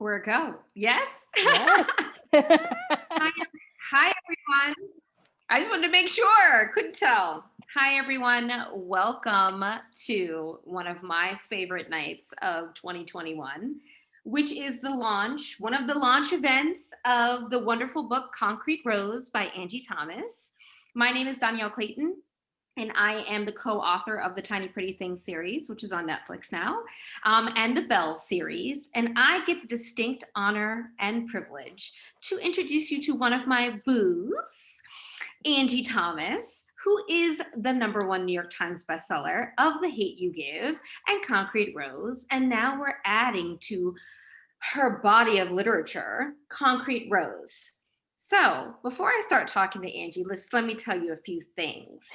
Where it go? Yes. Yes. Hi, hi, everyone. I just wanted to make sure. Couldn't tell. Hi, everyone. Welcome to one of my favorite nights of 2021, which is one of the launch events of the wonderful book Concrete Rose by Angie Thomas. My name is Dhonielle Clayton, and I am the co-author of the Tiny Pretty Things series, which is on Netflix now, and the Belle series. And I get the distinct honor and privilege to introduce you to one of my boos, Angie Thomas, who is the #1 New York Times bestseller of The Hate U Give and Concrete Rose. And now we're adding to her body of literature, Concrete Rose. So before I start talking to Angie, let me tell you a few things.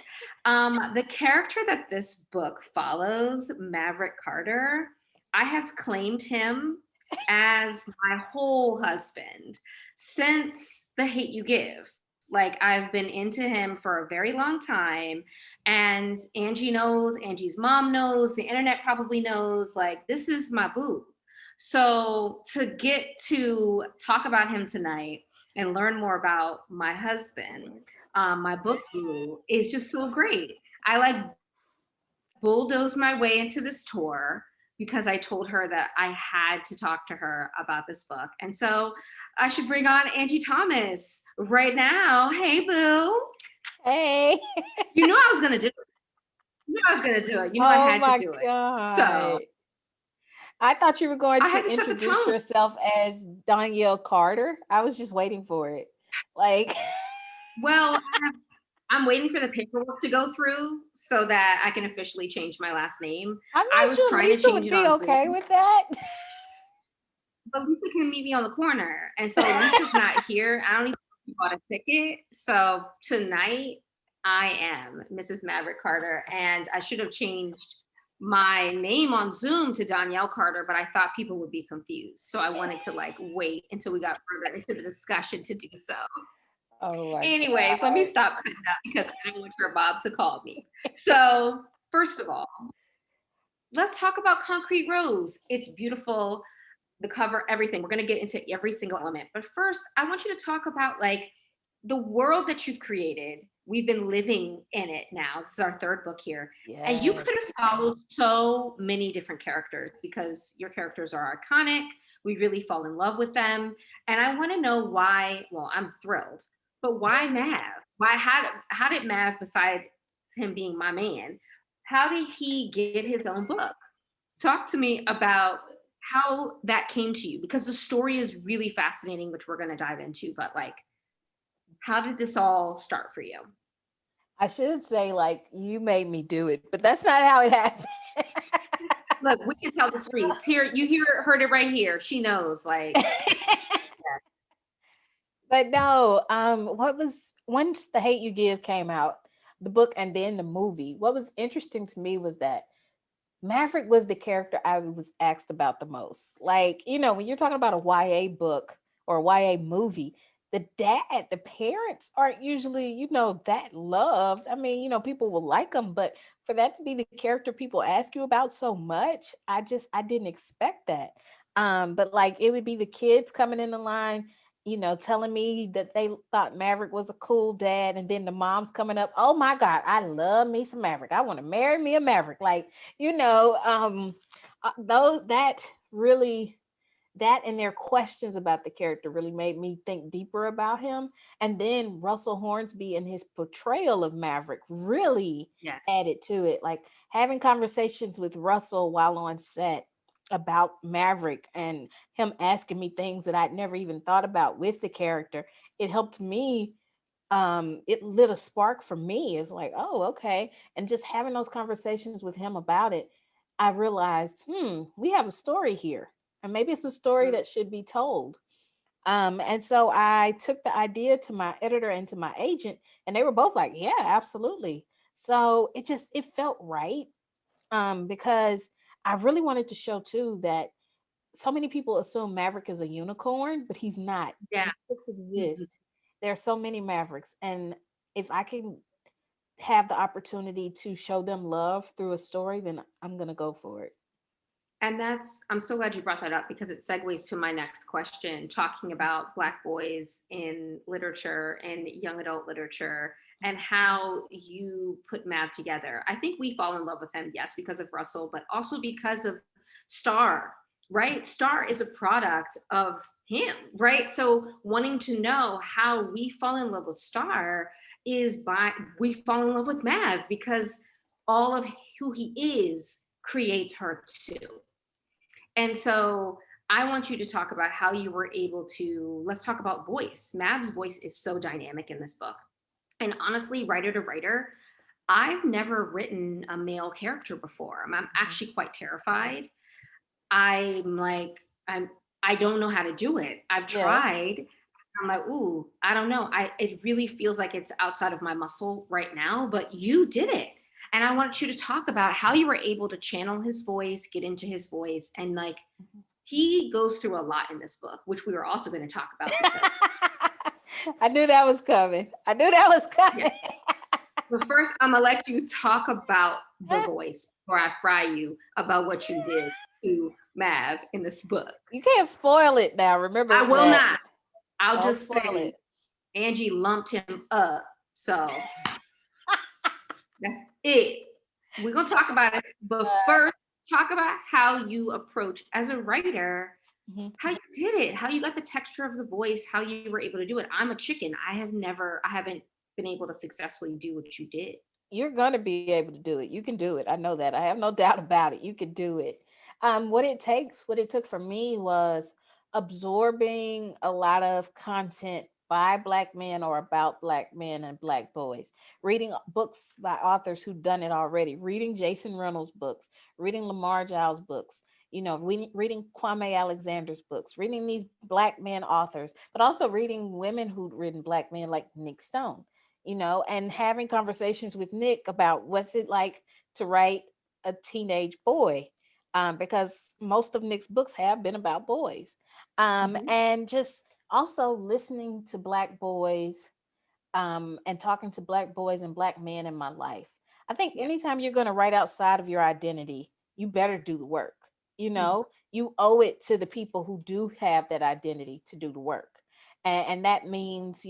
The character that this book follows, Maverick Carter, I have claimed him as my whole husband since The Hate U Give. Like, I've been into him for a very long time, and Angie knows, Angie's mom knows, the internet probably knows, like, this is my boo. So to get to talk about him tonight and learn more about my husband, my book guru, is just so great. I like bulldozed my way into this tour because I told her that I had to talk to her about this book. And so I should bring on Angie Thomas right now. Hey, boo. Hey. You knew I was going to do it. You knew I was going to do it. You knew I Oh had to my do it. So God. I thought you were going I to had to set the introduce tone. yourself as Dhonielle Carter. I was just waiting for it. Like, Well, I'm waiting for the paperwork to go through so that I can officially change my last name. I'm I not was sure trying to Lisa change would it be on Zoom, okay with that. but Lisa can meet me on the corner. And so Lisa's not here. I don't even know if she bought a ticket. So tonight I am Mrs. Maverick Carter. And I should have changed my name on Zoom to Dhonielle Carter, but I thought people would be confused. So I wanted to like wait until we got further into the discussion to do so. Oh my Anyways, let me God. stop cutting up because I don't want your Bob to call me. So, first of all, let's talk about Concrete Rose. It's beautiful, the cover, everything. We're going to get into every single element. But first, I want you to talk about like the world that you've created. We've been living in it now. This is our third book here. And you Yes. could have followed so many different characters because your characters are iconic. We really fall in love with them. And I want to know why, well, I'm thrilled, but why Mav? How did Mav, besides him being my man, how did he get his own book? Talk to me about how that came to you because the story is really fascinating, which we're going to dive into. But like, how did this all start for you? I should say, like, you made me do it, but that's not how it happened. Look, we can tell the streets here. Heard it right here. She knows. Like, But no, what was once The Hate You Give came out, the book and then the movie, what was interesting to me was that Maverick was the character I was asked about the most. Like, when you're talking about a YA book or a YA movie, the parents aren't usually, that loved. I mean, people will like them, but for that to be the character people ask you about so much, I didn't expect that. But like it would be the kids coming in the line, telling me that they thought Maverick was a cool dad. And then the mom's coming up, oh my God, I love me some Maverick. I want to marry me a Maverick. Like, those that really that and their questions about the character really made me think deeper about him. And then Russell Hornsby and his portrayal of Maverick really yes. added to it. Like having conversations with Russell while on set about Maverick and him asking me things that I'd never even thought about with the character, it helped me. It lit a spark for me. It's like, oh, okay. And just having those conversations with him about it, I realized, we have a story here. And maybe it's a story that should be told. And so I took the idea to my editor and to my agent, and they were both like, yeah, absolutely. So it felt right. Because I really wanted to show too that so many people assume Maverick is a unicorn, but he's not. Yeah. Mavericks Mhm. exist. There are so many Mavericks. And if I can have the opportunity to show them love through a story, then I'm gonna go for it. And I'm so glad you brought that up because it segues to my next question, talking about Black boys in literature and young adult literature and how you put Mav together. I think we fall in love with him, yes, because of Russell, but also because of Star, right? Star is a product of him, right? So wanting to know how we fall in love with Star is we fall in love with Mav because all of who he is creates her too. And so I want you to talk about how you were able to, let's talk about voice. Mav's voice is so dynamic in this book. And honestly, writer to writer, I've never written a male character before. I'm actually quite terrified. I'm like, I don't know how to do it. I've tried. I'm like, ooh, I don't know. It really feels like it's outside of my muscle right now, but you did it. And I want you to talk about how you were able to channel his voice, get into his voice. And like, he goes through a lot in this book, which we were also going to talk about. I knew that was coming. Yeah. But first, I'm going to let you talk about the voice before I fry you about what you did to Mav in this book. You can't spoil it now. Remember, I will not. I'll Don't just say it. Angie lumped him up. So that's it. We're going to talk about it. But first, talk about how you approach as a writer, how you did it, how you got the texture of the voice, how you were able to do it. I'm a chicken. I haven't been able to successfully do what you did. You're going to be able to do it. You can do it. I know that. I have no doubt about it. You can do it. What it took for me was absorbing a lot of content by Black men or about Black men and Black boys, reading books by authors who've done it already, reading Jason Reynolds' books, reading Lamar Giles' books, reading Kwame Alexander's books, reading these Black men authors, but also reading women who'd written Black men like Nick Stone, and having conversations with Nick about what's it like to write a teenage boy, because most of Nick's books have been about boys, and just also listening to Black boys, and talking to Black boys and Black men in my life. I think anytime you're going to write outside of your identity, you better do the work. You owe it to the people who do have that identity to do the work. And that means,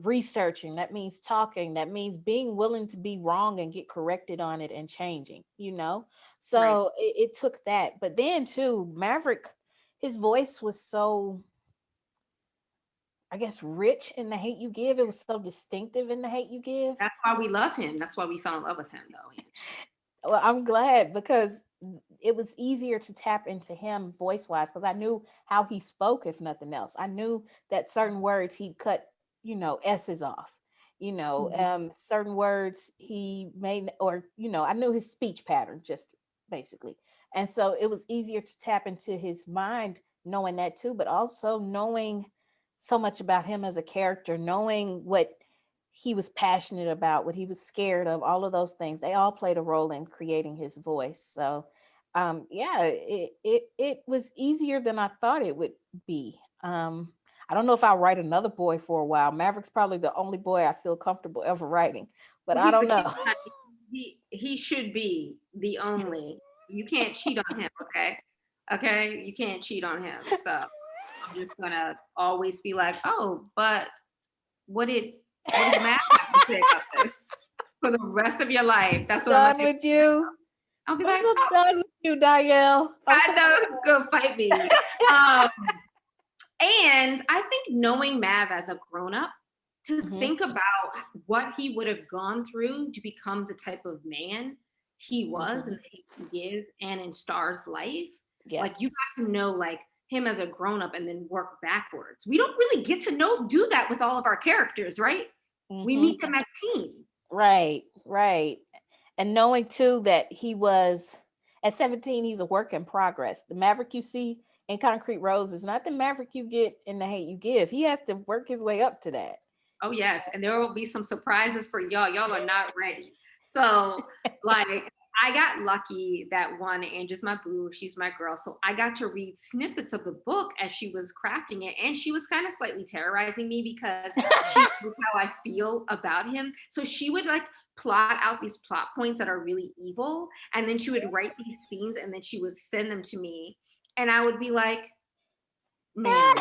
researching, that means talking, that means being willing to be wrong and get corrected on it and changing, so right. It took that. But then too, Maverick, his voice was so, I guess, rich in The Hate U Give. It was so distinctive in The Hate U Give. That's why we love him. That's why we fell in love with him, though. Well, I'm glad, because it was easier to tap into him voice-wise, because I knew how he spoke, if nothing else. I knew that certain words he'd cut, S's off. Certain words he made, or, I knew his speech pattern, just basically. And so it was easier to tap into his mind knowing that too, but also knowing so much about him as a character, knowing what he was passionate about, what he was scared of, all of those things, they all played a role in creating his voice. So it was easier than I thought it would be. I don't know if I'll write another boy for a while. Maverick's probably the only boy I feel comfortable ever writing, but I don't know. He should be the only. You can't cheat on him, okay? You can't cheat on him. So I'm just gonna always be like, oh, but what does Matt have to say about this for the rest of your life? That's what I'm done with you. I'll be like, I'm done with you, Dhonielle. I know, go fight me. And I think knowing Mav as a grown-up, to think about what he would have gone through to become the type of man he was in The Hate U Give and in Star's life. Yes. Like, you got to know, like, him as a grown-up and then work backwards. We don't really get to do that with all of our characters, right? We meet them as teens. Right. And knowing too that he was, at 17, he's a work in progress. The Maverick you see in Concrete Rose is not the Maverick you get in The Hate U Give. He has to work his way up to that. Oh yes, and there will be some surprises for y'all. Y'all are not ready. So like, I got lucky that one, Angie's my boo, she's my girl. So I got to read snippets of the book as she was crafting it. And she was kind of slightly terrorizing me because she knew how I feel about him. So she would like plot out these plot points that are really evil. And then she would write these scenes and then she would send them to me. And I would be like, man.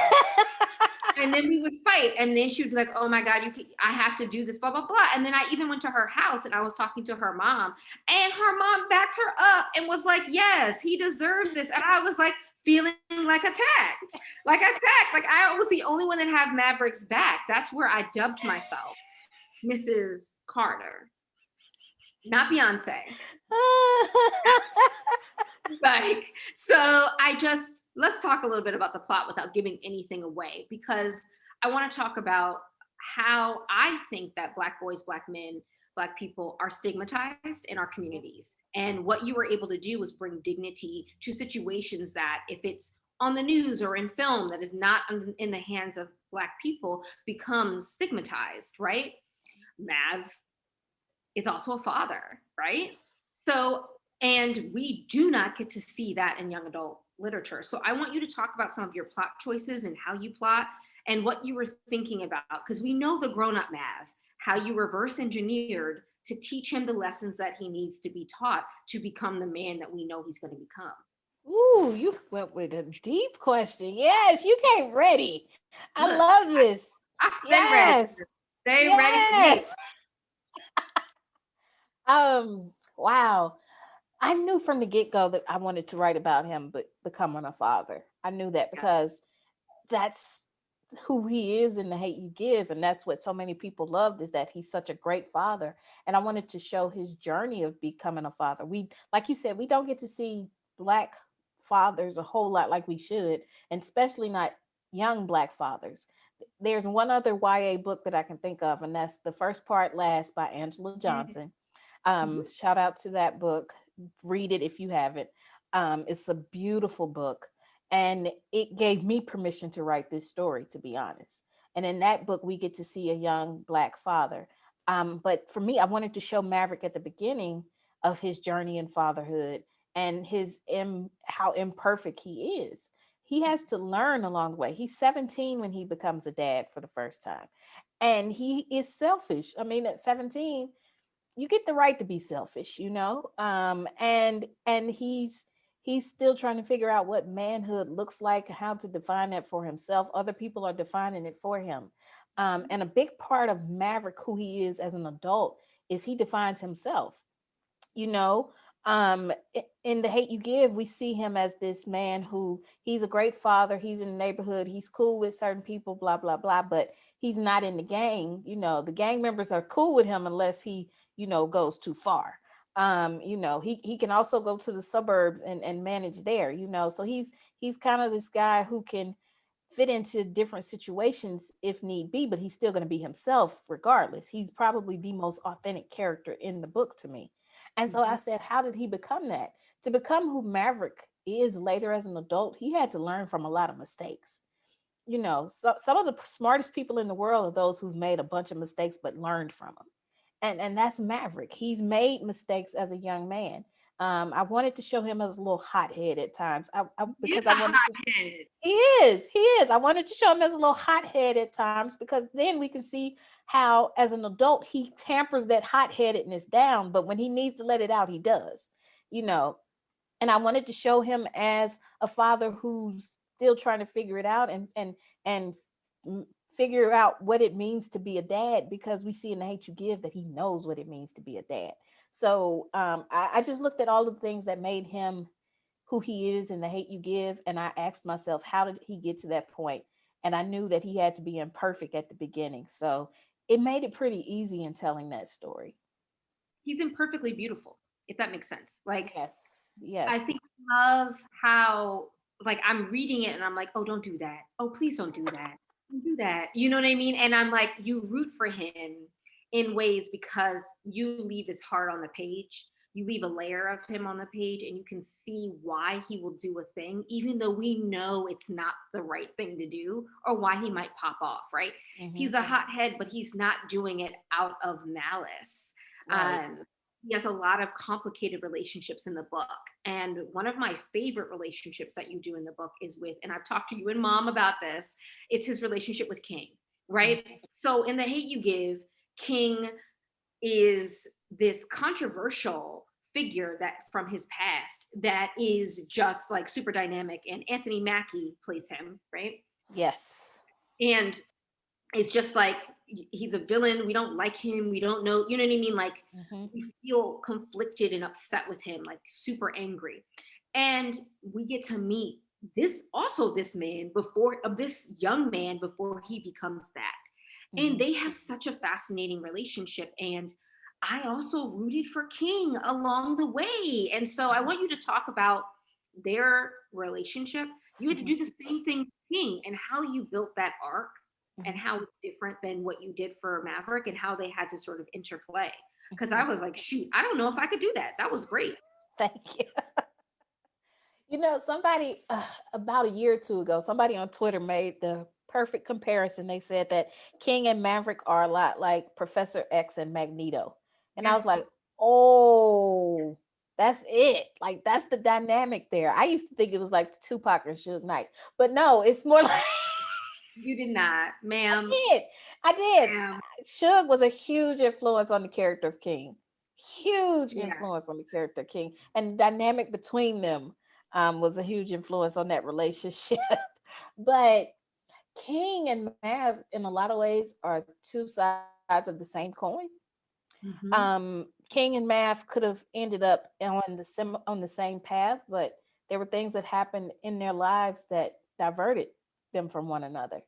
And then we would fight. And then she would be like, oh my God, I have to do this, blah, blah, blah. And then I even went to her house and I was talking to her mom, and her mom backed her up and was like, yes, he deserves this. And I was like, feeling like attacked. Like I was the only one that had Maverick's back. That's where I dubbed myself Mrs. Carter, not Beyonce. Like, so let's talk a little bit about the plot without giving anything away, because I want to talk about how I think that Black boys, Black men, Black people are stigmatized in our communities. And what you were able to do was bring dignity to situations that, if it's on the news or in film that is not in the hands of Black people, becomes stigmatized, right? Mav is also a father, right? So, and we do not get to see that in young adult literature. So I want you to talk about some of your plot choices and how you plot and what you were thinking about, because we know the grown-up Mav, how you reverse engineered to teach him the lessons that he needs to be taught to become the man that we know he's going to become. Ooh, you went with a deep question. Yes, you came ready. I Look, love this. I stay Yes. ready. Stay ready. Yes. Wow. I knew from the get-go that I wanted to write about him, but becoming a father. I knew that because that's who he is in The Hate You Give. And that's what so many people loved, is that he's such a great father. And I wanted to show his journey of becoming a father. We, like you said, we don't get to see Black fathers a whole lot like we should, and especially not young Black fathers. There's one other YA book that I can think of, and that's The First Part Last by Angela Johnson. Shout out to that book. Read it if you haven't. It's a beautiful book, and it gave me permission to write this story, to be honest. And in that book, we get to see a young Black father. But for me, I wanted to show Maverick at the beginning of his journey in fatherhood, and how imperfect he is. He has to learn along the way. He's 17 when he becomes a dad for the first time, and he is selfish. I mean, at 17, you get the right to be selfish, and he's still trying to figure out what manhood looks like, how to define that for himself. Other people are defining it for him. And a big part of Maverick, who he is as an adult, is he defines himself. you know in The Hate You Give, we see him as this man who, he's a great father, he's in the neighborhood, he's cool with certain people, blah blah blah, but he's not in the gang. The gang members are cool with him unless he goes too far. He can also go to the suburbs and manage there. So he's kind of this guy who can fit into different situations if need be, but he's still going to be himself regardless. He's probably the most authentic character in the book to me. And so I said, how did he become that? To become who Maverick is later as an adult, he had to learn from a lot of mistakes. So some of the smartest people in the world are those who've made a bunch of mistakes but learned from them. And that's Maverick. He's made mistakes as a young man. I wanted to show him as a little hothead at times. Because I wanted to, he is. I wanted to show him as a little hothead at times, because then we can see how, as an adult, he tampers that hotheadedness down. But when he needs to let it out, he does. And I wanted to show him as a father who's still trying to figure it out and figure out what it means to be a dad, because we see in The Hate You Give that he knows what it means to be a dad. So I just looked at all the things that made him who he is in The Hate You Give, and I asked myself, how did he get to that point? And I knew that he had to be imperfect at the beginning. So it made it pretty easy in telling that story. He's imperfectly beautiful, if that makes sense. Like, yes. I think I love how, like, I'm reading it and I'm like, oh, don't do that. Oh, please don't do that. Don't do that. You know what I mean? And I'm like, you root for him in ways because you leave his heart on the page. You leave a layer of him on the page, and you can see why he will do a thing, even though we know it's not the right thing to do, or why he might pop off, right? He's a hothead, but he's not doing it out of malice. Right. he has a lot of complicated relationships in the book. And one of my favorite relationships that you do in the book is with, and I've talked to you and mom about this, it's his relationship with King, right? So in The Hate U Give, King is this controversial figure that from his past that is just like super dynamic, and Anthony Mackie plays him, right? Yes. And it's just like he's a villain, we don't like him, we don't know, you know what I mean, like we feel conflicted and upset with him, like super angry. And we get to meet this man before, this young man before he becomes that. And they have such a fascinating relationship, and I also rooted for King along the way. And so I want you to talk about their relationship. You had to do the same thing with King, and how you built that arc, and how it's different than what you did for Maverick, and how they had to sort of interplay. Because I was like, shoot, I don't know if I could do that. That was great. Thank you. You know, somebody about a year or two ago, somebody on Twitter made the perfect comparison. They said that King and Maverick are a lot like Professor X and Magneto. And I was Yes. like, oh, that's it. Like, that's the dynamic there. I used to think it was like Tupac and Suge Knight, but no, it's more like You did not, ma'am. I did. Ma'am. Suge was a huge influence on the character of King. Huge Yeah. influence on the character of King. And the dynamic between them was a huge influence on that relationship. But King and Mav, in a lot of ways, are two sides of the same coin. King and Mav could have ended up on the same path, but there were things that happened in their lives that diverted them from one another.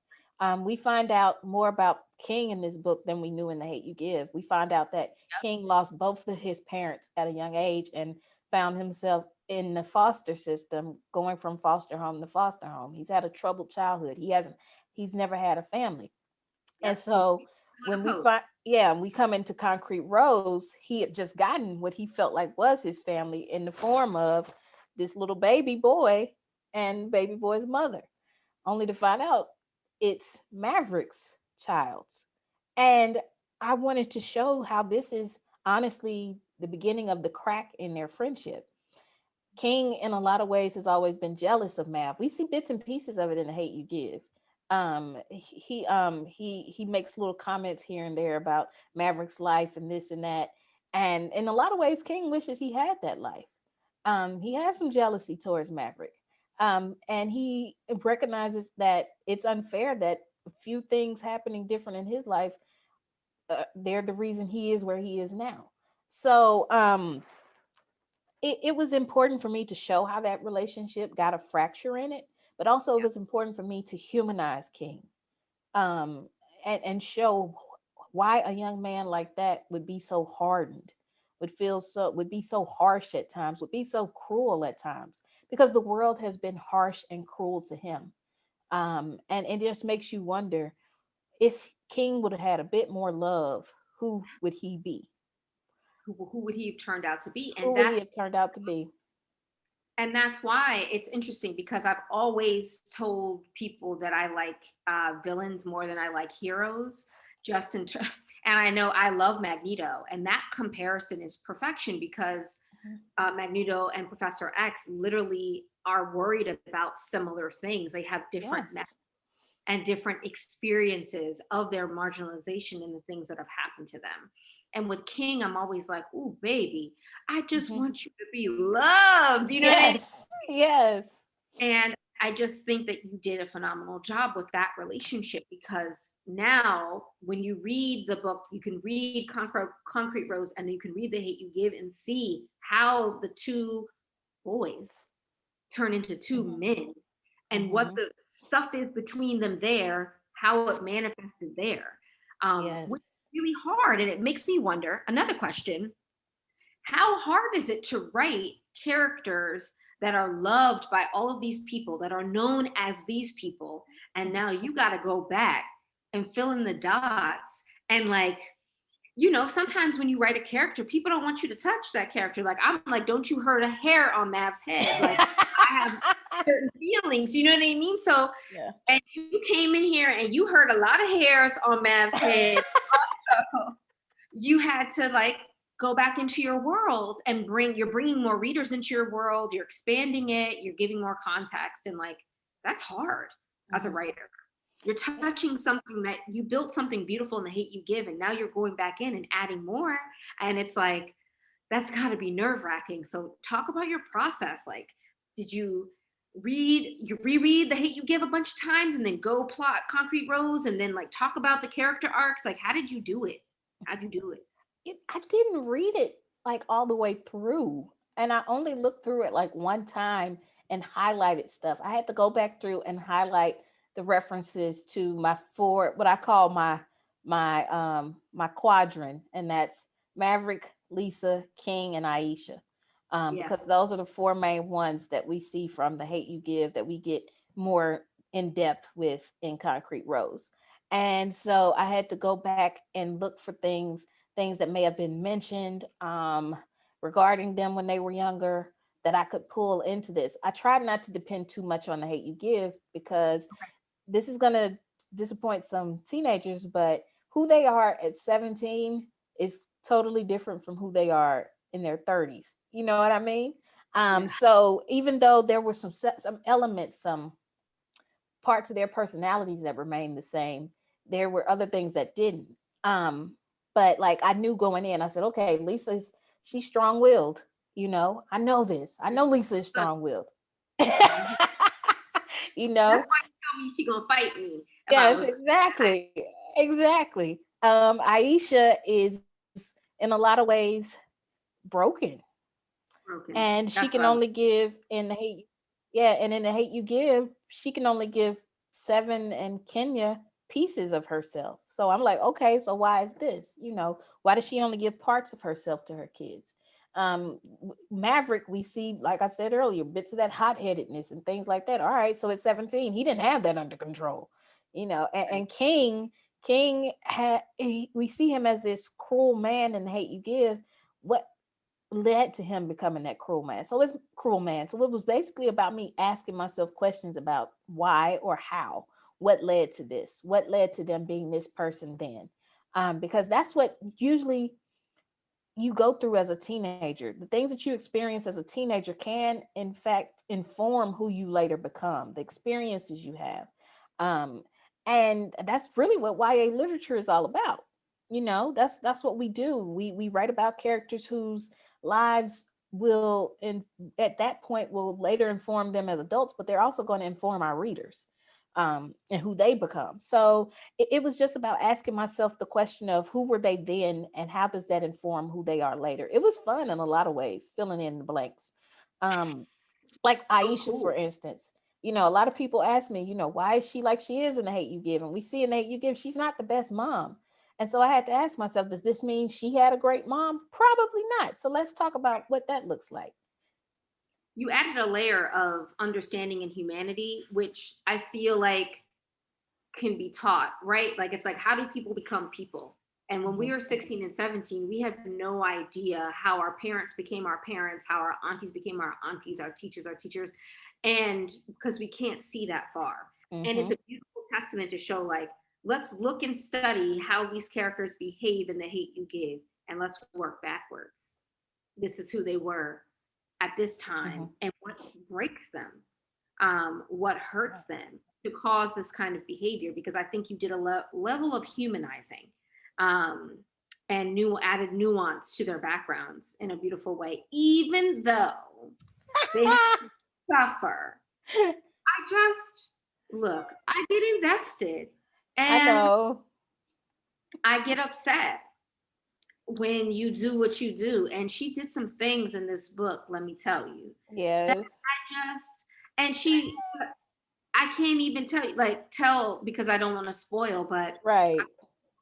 We find out more about King in this book than we knew in The Hate U Give. We find out that King lost both of his parents at a young age and found himself in the foster system, going from foster home to foster home. He's had a troubled childhood. He's never had a family. And so when we come into Concrete Rose, he had just gotten what he felt like was his family in the form of this little baby boy and baby boy's mother, only to find out it's Maverick's child's. And I wanted to show how this is honestly the beginning of the crack in their friendship. King, in a lot of ways, has always been jealous of Mav. We see bits and pieces of it in The Hate U Give. He makes little comments here and there about Maverick's life and this and that. And in a lot of ways, King wishes he had that life. He has some jealousy towards Maverick. And he recognizes that it's unfair that a few things happening different in his life, they're the reason he is where he is now. So it was important for me to show how that relationship got a fracture in it, but also it was important for me to humanize King, and show why a young man like that would be so hardened, would be so harsh at times, would be so cruel at times, because the world has been harsh and cruel to him. And it just makes you wonder, if King would have had a bit more love, who would he be? Who would he have turned out to be? Who would he have turned out to be? And that's why it's interesting, because I've always told people that I like villains more than I like heroes, and I know I love Magneto, and that comparison is perfection, because Magneto and Professor X literally are worried about similar things. They have different and different experiences of their marginalization and the things that have happened to them. And with King, I'm always like, "Ooh, baby, I just want you to be loved." You know what I mean? Yes. And I just think that you did a phenomenal job with that relationship, because now when you read the book, you can read Concrete Rose, and then you can read The Hate U Give and see how the two boys turn into two men, and what the stuff is between them there, how it manifested there. Which is really hard. And it makes me wonder, another question, how hard is it to write characters that are loved by all of these people, that are known as these people, and now you got to go back and fill in the dots? And like, you know, sometimes when you write a character, people don't want you to touch that character. Like, I'm like, don't you hurt a hair on Mav's head? Like, I have certain feelings, you know what I mean? So, and you came in here and you hurt a lot of hairs on Mav's head. Also, you had to like go back into your world and you're bringing more readers into your world, you're expanding it, you're giving more context. And like, that's hard as a writer. You're touching something that you built something beautiful in The Hate You Give, and now you're going back in and adding more. And it's like, that's gotta be nerve-wracking. So talk about your process. Like, did you reread The Hate You Give a bunch of times and then go plot Concrete Rose and then like talk about the character arcs? Like, how did you do it? How'd you do it? I didn't read it like all the way through, and I only looked through it like one time and highlighted stuff. I had to go back through and highlight the references to my what I call my quadrant, and that's Maverick, Lisa, King, and Aisha. Because those are the four main ones that we see from The Hate You Give that we get more in depth with in Concrete Rose. And so I had to go back and look for things that may have been mentioned regarding them when they were younger that I could pull into this. I tried not to depend too much on The Hate You Give because this is going to disappoint some teenagers, but who they are at 17 is totally different from who they are in their 30s. You know what I mean? So even though there were some elements, some parts of their personalities that remained the same, there were other things that didn't. But like I knew going in, I said, okay, she's strong-willed. You know, I know this. I know Lisa is strong-willed. You know, that's why you tell me she gonna fight me. Yes, exactly. Aisha is in a lot of ways broken. And she can only give in The Hate. Yeah, and in The Hate You Give, she can only give Seven and Kenya pieces of herself. So I'm like, okay, so why is this? You know, why does she only give parts of herself to her kids? Maverick, we see, like I said earlier, bits of that hot-headedness and things like that. All right, so at 17, he didn't have that under control, you know. And King we see him as this cruel man in The Hate You Give. What led to him becoming that cruel man? So it's cruel man. So it was basically about me asking myself questions about why or how. What led to this? What led to them being this person then? Because that's what usually you go through as a teenager. The things that you experience as a teenager can, in fact, inform who you later become, the experiences you have. And that's really what YA literature is all about. You know, that's what we do. We write about characters whose lives will, at that point, will later inform them as adults, but they're also going to inform our readers. And who they become. So it was just about asking myself the question of who were they then and how does that inform who they are later? It was fun in a lot of ways, filling in the blanks. Like Aisha, for instance, you know, a lot of people ask me, you know, why is she like she is in The Hate You Give? And we see in The Hate You Give, she's not the best mom. And so I had to ask myself, does this mean she had a great mom? Probably not. So let's talk about what that looks like. You added a layer of understanding and humanity, which I feel like can be taught, right? Like, it's like, how do people become people? And when we were 16 and 17, we had no idea how our parents became our parents, how our aunties became our aunties, our teachers. And because we can't see that far. And it's a beautiful testament to show, like, let's look and study how these characters behave in The Hate You Give, and let's work backwards. This is who they were at this time and what breaks them, what hurts them to cause this kind of behavior, because I think you did a level of humanizing and added nuance to their backgrounds in a beautiful way, even though they suffer. I get invested, and I know. I get upset when you do what you do. And she did some things in this book, let me tell you. Yes. I can't even tell because I don't want to spoil, but right. I'm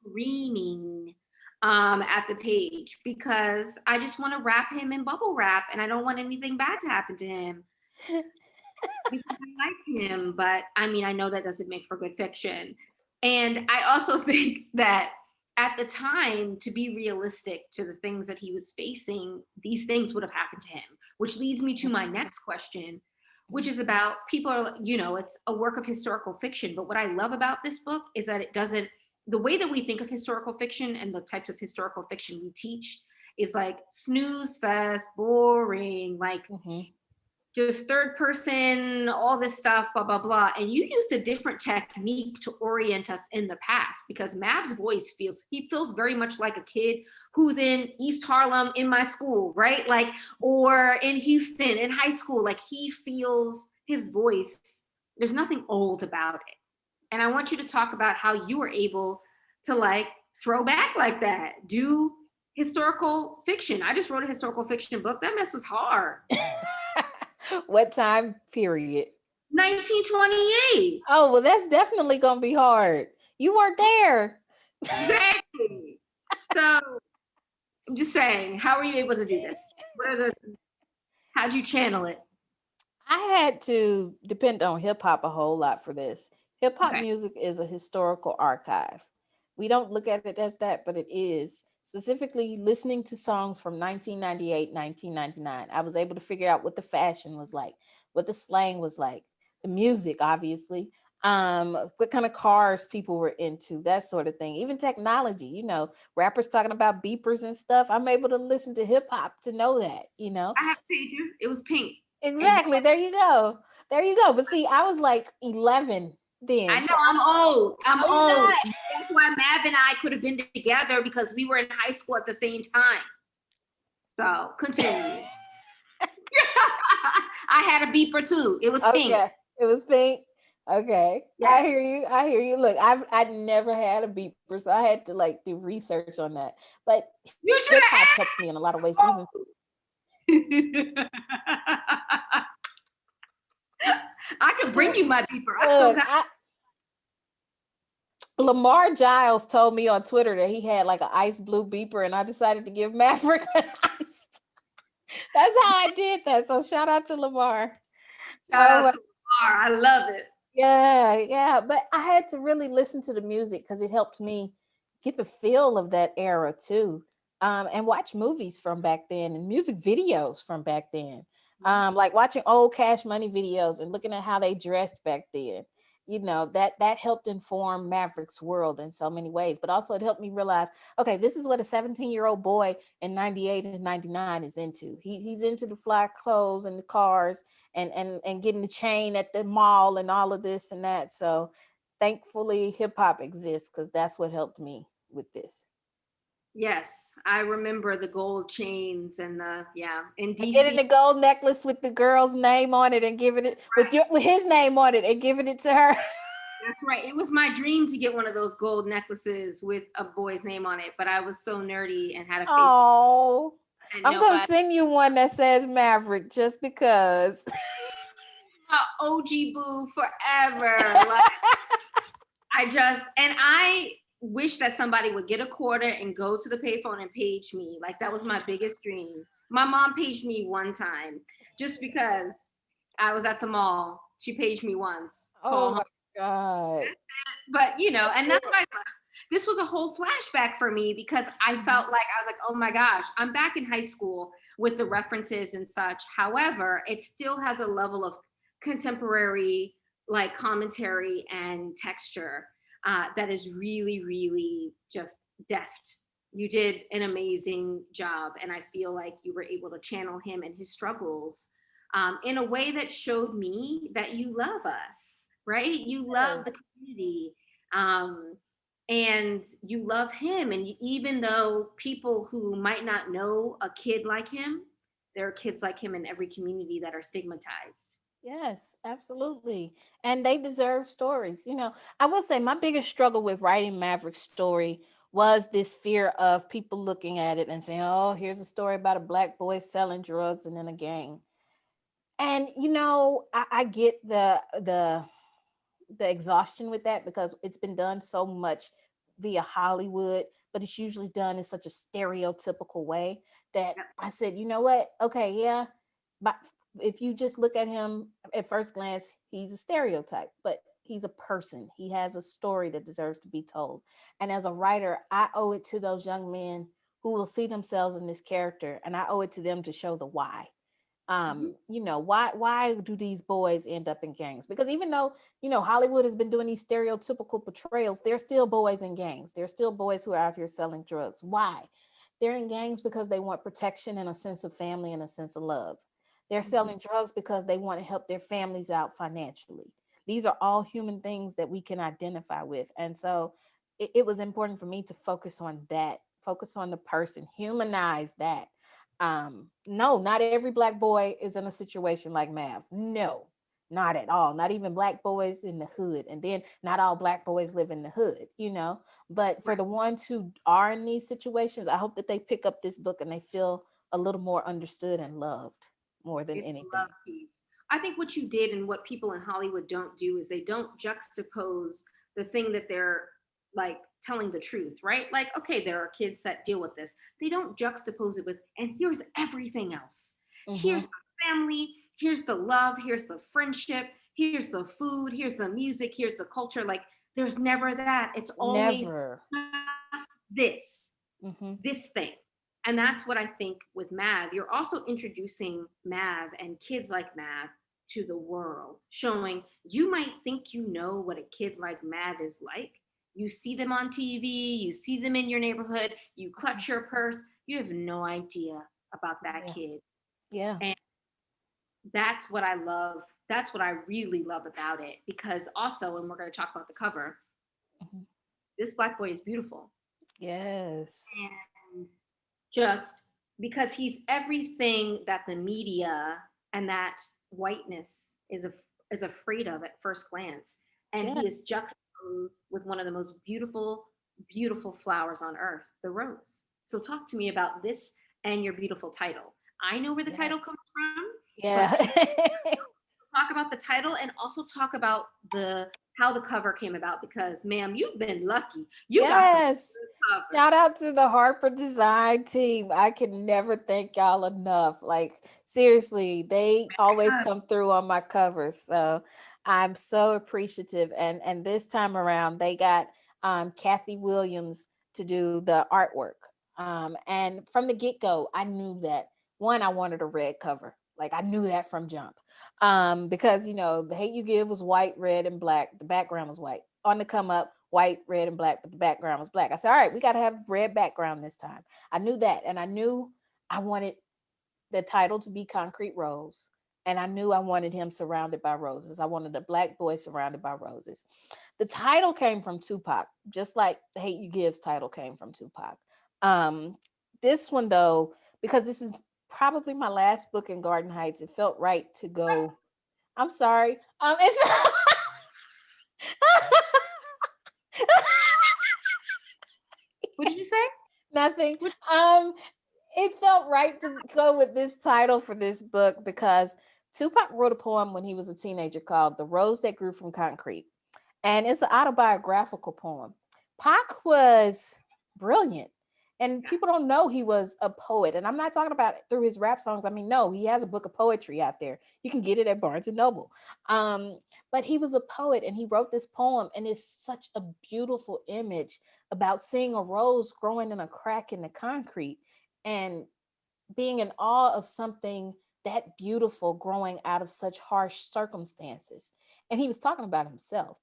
screaming at the page because I just want to wrap him in bubble wrap and I don't want anything bad to happen to him. Because I like him, but I mean, I know that doesn't make for good fiction. And I also think that at the time, to be realistic to the things that he was facing, these things would have happened to him, which leads me to my next question, which is about people are, you know, it's a work of historical fiction. But what I love about this book is that it doesn't, the way that we think of historical fiction and the types of historical fiction we teach is like snooze fest, boring, like Mhm. just third person, all this stuff, blah, blah, blah. And you used a different technique to orient us in the past because Mav's voice he feels very much like a kid who's in East Harlem in my school, right? Like, or in Houston in high school. Like he feels his voice, there's nothing old about it. And I want you to talk about how you were able to like throw back like that, do historical fiction. I just wrote a historical fiction book. That mess was hard. What time period? 1928. Oh, well, that's definitely gonna be hard. You weren't there. Exactly. So I'm just saying, how were you able to do this? How'd you channel it? I had to depend on hip hop a whole lot for this. Hip hop Okay. music is a historical archive. We don't look at it as that, but it is. Specifically, listening to songs from 1998, 1999, I was able to figure out what the fashion was like, what the slang was like, the music, obviously, what kind of cars people were into, that sort of thing. Even technology, rappers talking about beepers and stuff. I'm able to listen to hip hop to know that. I have to tell you, it was pink. And Exactly. There you go. There you go. But see, I was like 11 I then. know I'm old. I'm You're old. not. That's why Mav and I could have been together because we were in high school at the same time. So continue. I had a beeper too. It was pink. Okay. It was pink. Okay. Yes. I hear you. I hear you. Look, I never had a beeper, so I had to like do research on that. But You hip should hop helped me in a lot of ways. Even have. I could bring you my beeper. I still look, got. Lamar Giles told me on Twitter that he had like an ice blue beeper, and I decided to give Maverick an ice. That's how I did that. So shout out to Lamar. Shout out to Lamar. I love it. Yeah. But I had to really listen to the music because it helped me get the feel of that era too. And watch movies from back then and music videos from back then. Like watching old Cash Money videos and looking at how they dressed back then. That helped inform Maverick's world in so many ways. But also it helped me realize, okay, this is what a 17-year-old boy in 98 and 99 is into. He's into the fly clothes and the cars and getting the chain at the mall and all of this and that. So thankfully hip hop exists because that's what helped me with this. Yes, I remember the gold chains and in And getting DC. the gold necklace with the girl's name on it and giving it with his name on it and giving it to her. That's right. It was my dream to get one of those gold necklaces with a boy's name on it, but I was so nerdy and had a face. Oh, I'm gonna Nobody. send you one that says Maverick just because. OG boo forever. Like I wish that somebody would get a quarter and go to the payphone and page me. Like that was my biggest dream. My mom paged me one time just because I was at the mall. She paged me once. Oh my God. But and that's what I thought. This was a whole flashback for me because I felt like I was like, oh my gosh, I'm back in high school with the references and such. However, it still has a level of contemporary like commentary and texture that is really, really just deft. You did an amazing job, and I feel like you were able to channel him and his struggles in a way that showed me that you love us, right? You love the community, and you love him. And even though people who might not know a kid like him, there are kids like him in every community that are stigmatized. Yes, absolutely. And they deserve stories. I will say my biggest struggle with writing Maverick's story was this fear of people looking at it and saying, oh, here's a story about a black boy selling drugs and in a gang. And I get the exhaustion with that because it's been done so much via Hollywood, but it's usually done in such a stereotypical way that I said, you know what? Okay, yeah. But if you just look at him at first glance, he's a stereotype, but he's a person. He has a story that deserves to be told. And as a writer, I owe it to those young men who will see themselves in this character, and I owe it to them to show the why. Why do these boys end up in gangs? Because even though Hollywood has been doing these stereotypical portrayals, there's still boys in gangs. There's still boys who are out here selling drugs. Why? They're in gangs because they want protection and a sense of family and a sense of love. They're Mhm. selling drugs because they want to help their families out financially. These are all human things that we can identify with. And so it was important for me to focus on that, focus on the person, humanize that. No, not every black boy is in a situation like Mav. No, not at all. Not even black boys in the hood. And then not all black boys live in the hood, you know. But for Right. the ones who are in these situations, I hope that they pick up this book and they feel a little more understood and loved more than It's the love anything. piece. I think what you did and what people in Hollywood don't do is they don't juxtapose the thing that they're like telling the truth, right? Like, okay, there are kids that deal with this. They don't juxtapose it with, and here's everything else. Here's Mm-hmm. the family, here's the love, here's the friendship, here's the food, here's the music, here's the culture. Like, there's never that. It's always Never. just this Mm-hmm. this thing. And that's what I think with Mav. You're also introducing Mav and kids like Mav to the world, showing you might think you know what a kid like Mav is like. You see them on TV, you see them in your neighborhood, you clutch your purse, you have no idea about that Yeah. kid. Yeah. And that's what I love. That's what I really love about it. Because also, and we're going to talk about the cover, Mhm. this black boy is beautiful. Yes. And just because he's everything that the media and that whiteness is afraid of at first glance, and Yeah. he is juxtaposed with one of the most beautiful flowers on earth, the rose. So talk to me about this and your beautiful title. I know where the Yes. title comes from, but Yeah. talk about the title and also talk about the how the cover came about, because ma'am, you've been lucky, you got some Yes. good covers. Shout out to the Harper design team. I can never thank y'all enough. Like, seriously, they always come through on my covers. So I'm so appreciative. And this time around they got Kathy Williams to do the artwork. And from the get-go, I knew that one, I wanted a red cover. Like, I knew that from jump. Because the Hate You Give was white, red, and black. The background was white. On the come up, white, red, and black, but the background was black. I said, all right, we got to have red background this time. I knew that. And I knew I wanted the title to be Concrete Rose. And I knew I wanted him surrounded by roses. I wanted a black boy surrounded by roses. The title came from Tupac, just like the Hate You Give's title came from Tupac. Um, this one, though, because this is probably my last book in Garden Heights, it felt right to go. I'm sorry. It What did you say? nothing. What? Um, it felt right to go with this title for this book because Tupac wrote a poem when he was a teenager called "The Rose That Grew from Concrete," and it's an autobiographical poem. Pac was brilliant, and Yeah. people don't know he was a poet. And I'm not talking about it through his rap songs. I mean, no, he has a book of poetry out there. You can get it at Barnes and Noble. But he was a poet, and he wrote this poem, and it's such a beautiful image about seeing a rose growing in a crack in the concrete and being in awe of something that beautiful growing out of such harsh circumstances. And he was talking about himself.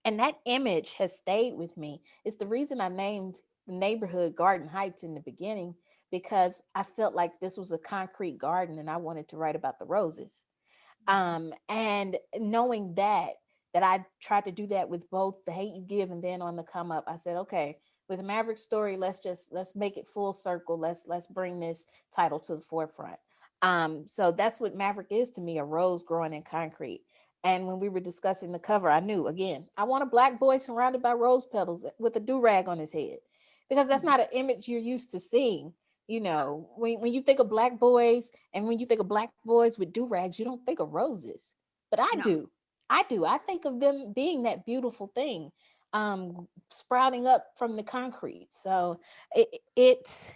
And that image has stayed with me. It's the reason I named the neighborhood Garden Heights in the beginning, because I felt like this was a concrete garden and I wanted to write about the roses. And knowing that I tried to do that with both the Hate You Give and then on the come up, I said, okay, with a Maverick story, let's make it full circle. Let's bring this title to the forefront. So that's what Maverick is to me, a rose growing in concrete. And when we were discussing the cover, I knew again, I want a black boy surrounded by rose petals with a do-rag on his head, because that's not an image you're used to seeing. When you think of black boys and when you think of black boys with do-rags, you don't think of roses. But I No. do. I do. I think of them being that beautiful thing, sprouting up from the concrete. So it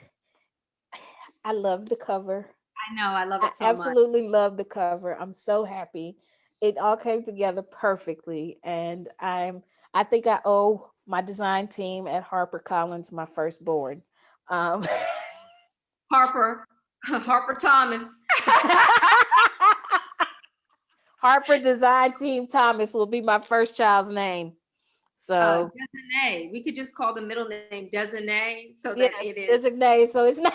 I love the cover. I know. I love I it so much. absolutely love the cover. I'm so happy. It all came together perfectly. And I think I owe my design team at HarperCollins my firstborn. Um, Harper, Harper Thomas. Harper Design Team Thomas will be my first child's name. So Designee. We could just call the middle name Designee so that yes, it is designate. So it's not.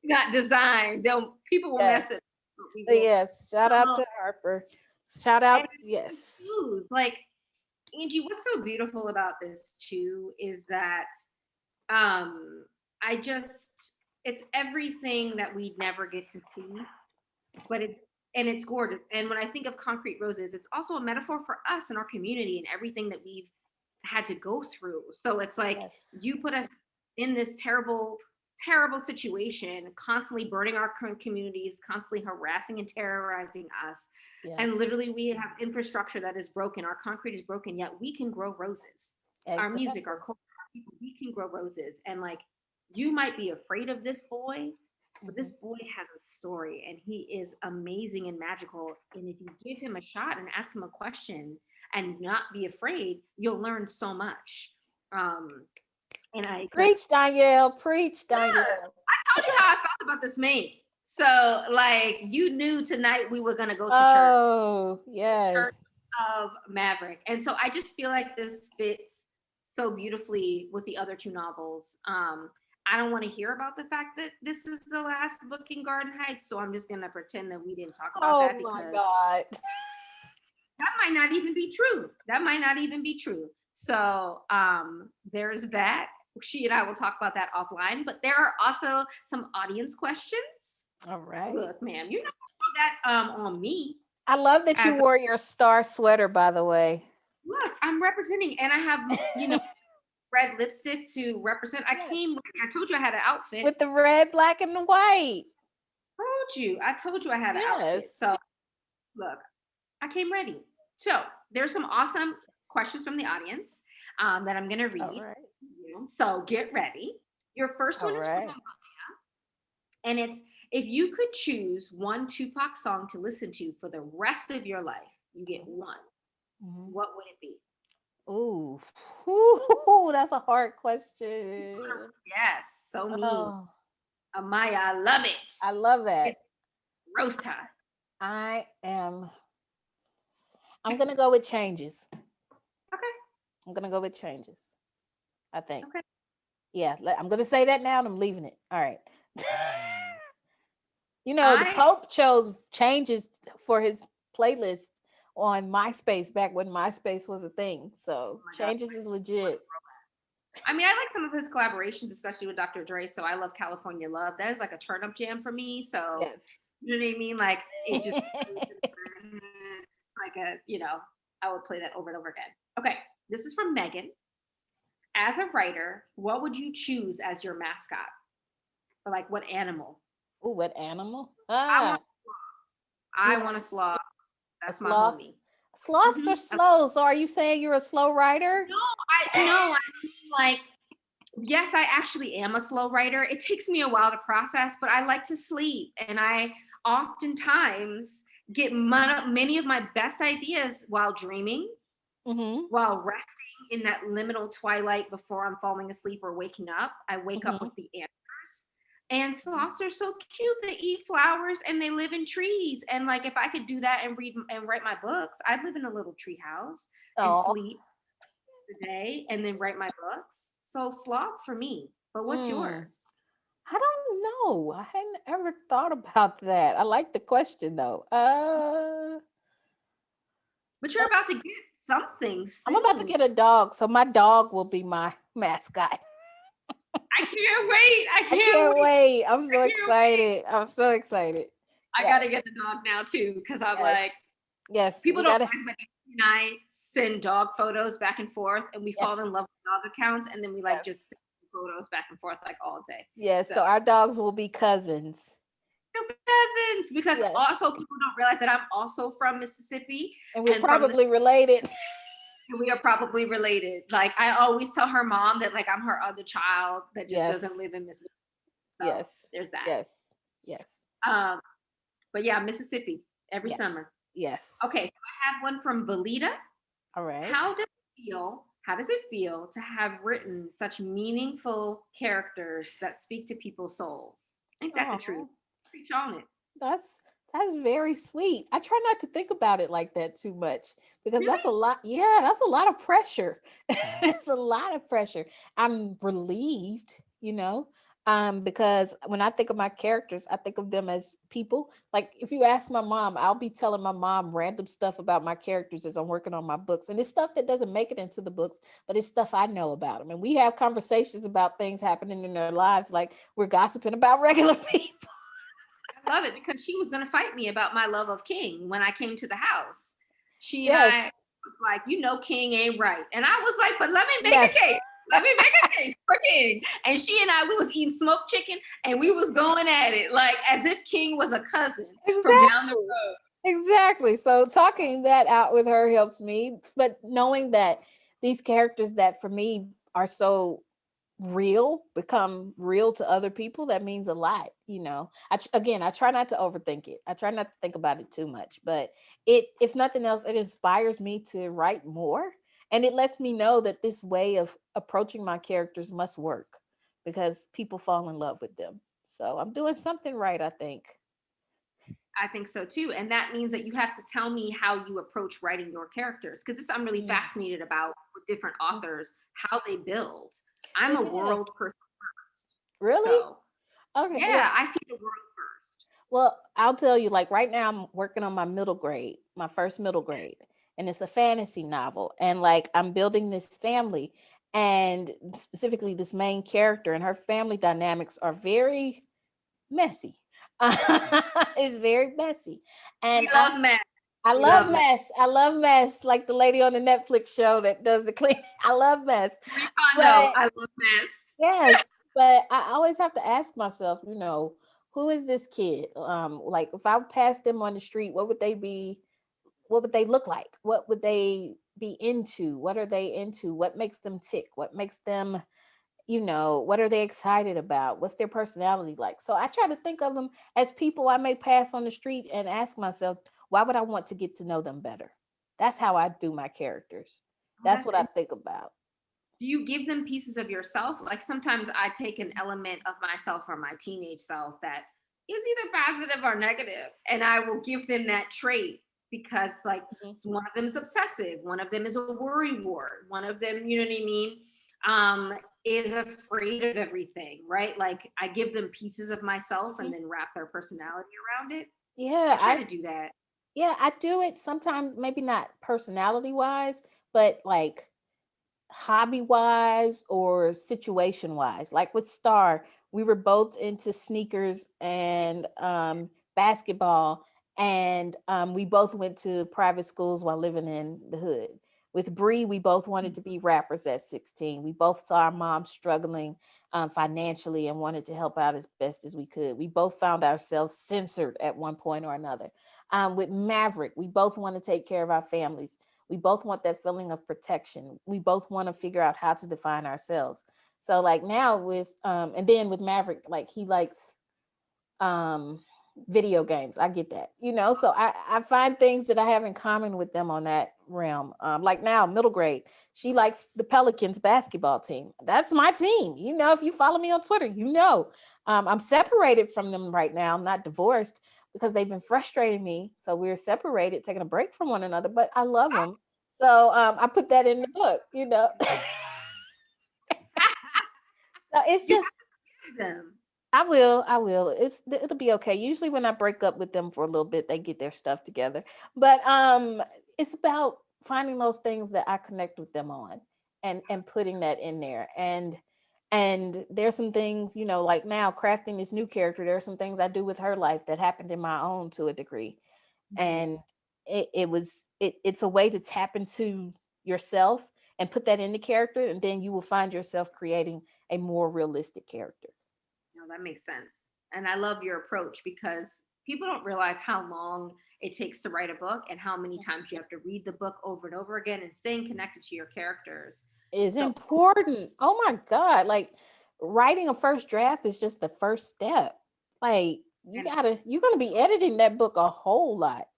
not designed. People will Yes, mess it. But we will. yes. Shout out Oh, to Harper. Shout and out. I'm Yes. confused. Like Angie, what's so beautiful about this too is that um I just it's everything that we never get to see, but it's gorgeous. And when I think of concrete roses, it's also a metaphor for us and our community and everything that we've had to go through. So it's like Yes. you put us in this terrible, terrible situation, constantly burning our communities, constantly harassing and terrorizing us. And Yes. literally, we have infrastructure that is broken. Our concrete is broken, yet we can grow roses. Our music, our Exactly. culture, our people, we can grow roses. And like, you might be afraid of this boy, but Mhm. this boy has a story and he is amazing and magical. And if you give him a shot and ask him a question and not be afraid, you'll learn so much. Um, and I like Preach, Danielle. Preach, I Danielle. told you how I felt about this man. So like you knew tonight we were gonna go to Oh, church yes. of Maverick. And so I just feel like this fits so beautifully with the other two novels. I don't want to hear about the fact that this is the last book in Garden Heights, so I'm just gonna pretend that we didn't talk about Oh that my because God. that might not even be true. That might not even be true. So there's that. She and I will talk about that offline. But there are also some audience questions. All right. Look, ma'am, you're not gonna throw that on me. I love that you As wore your star sweater, by the way. look, I'm representing, and I have red lipstick to represent. I came Yes. ready. I told you I had an outfit. With the red, black, and the white. I told you I had an outfit. Yes. So look, I came ready. So there's some awesome questions from the audience that I'm gonna All read. right. So get ready. Your first All one is from right. Amaya, and it's if you could choose one Tupac song to listen to for the rest of your life, you get one. Mhm. What would it be? Ooh. Ooh, that's a hard question. Yes, so mean. Oh, Amaya, I love it. I love that. It's roast time. I am. I'm gonna go with changes. Okay, I'm gonna go with changes. I think. okay. Yeah, I'm gonna say that now, and I'm leaving it. All right. The I Pope chose changes for his playlist on MySpace back when MySpace was a thing. oh So my god. changes is legit. I mean, I like some of his collaborations, especially with Dr. Dre. So I love California Love. That is like a turn up jam for me. So Yes. you know what I mean? Like it just it's like I would play that over and over again. Okay, this is from Megan. As a writer, what would you choose as your mascot? Or like what animal? Ooh, what animal? I want Ah, you I want want a sloth. a That's my sloth? homie. Sloths are Hmm. slow. So are you saying you're a slow writer? No, I no, I mean like yes, I actually am a slow writer. It takes me a while to process, but I like to sleep. And I oftentimes get many of my best ideas while dreaming, Mm-hmm. while resting in that liminal twilight before I'm falling asleep or waking up. I wake up Mm-hmm. with the answers. And sloths are so cute. They eat flowers and they live in trees. And like if I could do that and read and write my books, I'd live in a little tree house and Oh. sleep the day and then write my books. So sloth for me. But what's Mm. yours? I don't know. I hadn't ever thought about that. I like the question though. But you're about to get something I'm about to soon. get a dog, so my dog will be my mascot. I can't wait. I I can't can't wait. wait. I'm I so can't wait. excited. I'm so excited. I Yes, gotta get the dog now too, because I'm like, yes, yes. people We don't gotta. realize that Angie and I send dog photos back and forth and we Yes, fall in love with dog accounts and then we like yes, just send photos back and forth like all day. yes. So So our dogs will be cousins. we're cousins because Yes, also people don't realize that I'm also from Mississippi and we're and from the probably related. we are probably related. Like I always tell her mom that like I'm her other child that just doesn't Yes, live in Mississippi. So yes, there's that. yes, yes, Um, but yeah, Mississippi every yes, summer. yes. Okay, so I have one from Belita. All right. How does it feel to have written such meaningful characters that speak to people's souls? Ain't that the truth? Oh, Preach on it. that's That's very sweet. I try not to think about it like that too much because that's Really? a lot. Yeah, that's a lot of pressure. It's a lot of pressure. I'm relieved, because when I think of my characters, I think of them as people. Like if you ask my mom, I'll be telling my mom random stuff about my characters as I'm working on my books. And it's stuff that doesn't make it into the books, but it's stuff I know about them. And we have conversations about things happening in their lives, like we're gossiping about regular people. I love it because she was going to fight me about my love of King when I came to the house. She and I Yes. was like, King ain't right. And I was like, but let me make a Yes. case. Let me make a case for King. And she and I, we was eating smoked chicken and we was going at it like as if King was a cousin from down the Exactly. road. Exactly. So talking that out with her helps me, but knowing that these characters that for me are so real become real to other people, that means a lot. Again, I try not to overthink it. I try not to think about it too much, but if nothing else, it inspires me to write more, and it lets me know that this way of approaching my characters must work because people fall in love with them. So I'm doing something right, I think. I think so too. And that means that you have to tell me how you approach writing your characters because this I'm really Mm. fascinated about with different authors, how they build. I'm a Yeah. world person first. Really? So Okay. Well, yeah, I see the world first. I'll tell you, like right now, I'm working on my middle grade, my first middle grade, and it's a fantasy novel. And like I'm building this family, and specifically this main character, and her family dynamics are very messy. It's very messy, We and I love mess. I We love love mess. mess. I love mess, like the lady on the Netflix show that does the clean. I love mess, Marie but Kondo, I love mess. yes, but I always have to ask myself, who is this kid? Like if I passed them on the street, what would they be? What would they look like? What would they be into? What are they into? What makes them tick? What makes them, what are they excited about? What's their personality like? So I try to think of them as people I may pass on the street and ask myself, why would I want to get to know them better? That's how I do my characters. Oh, That's that's what I think about. do you give them pieces of yourself? Like sometimes I take an element of myself or my teenage self that is either positive or negative, and I will give them that trait because, like, Mhm. one of them is obsessive, one of them is a worry wart, one of them, you know what I mean, is afraid of everything, right? Like I give them pieces of myself and Mhm. then wrap their personality around it. I Yeah, try to do that. I do it sometimes, maybe not personality wise, but like hobby wise or situation wise. Like with Star, we were both into sneakers and basketball, and we both went to private schools while living in the hood. With Bree, we both wanted to be rappers at 16. We both saw our mom struggling financially and wanted to help out as best as we could. We both found ourselves censored at one point or another. With Maverick, we both want to take care of our families. We both want that feeling of protection. We both want to figure out how to define ourselves. So like now and then with Maverick, like he likes um video games. I get that, so I find things that I have in common with them on that realm. Like now middle grade, she likes the Pelicans basketball team. That's my team. If you follow me on Twitter, I'm separated from them right now. I'm not divorced because they've been frustrating me, so we're separated, taking a break from one another, but I love them. So I put that in the book. So it's You just, have them. I will. It'll be okay. Usually when I break up with them for a little bit, they get their stuff together. But it's about finding those things that I connect with them on and putting that in there. And there's some things, like now crafting this new character, there are some things I do with her life that happened in my own to a degree. Mhm. And it's a way to tap into yourself and put that in the character, and then you will find yourself creating a more realistic character. No, that makes sense. And I love your approach because people don't realize how long it takes to write a book and how many times you have to read the book over and over again and staying connected to your characters. Is So, important. Oh my God. Like writing a first draft is just the first step. Like and you're gonna be editing that book a whole lot.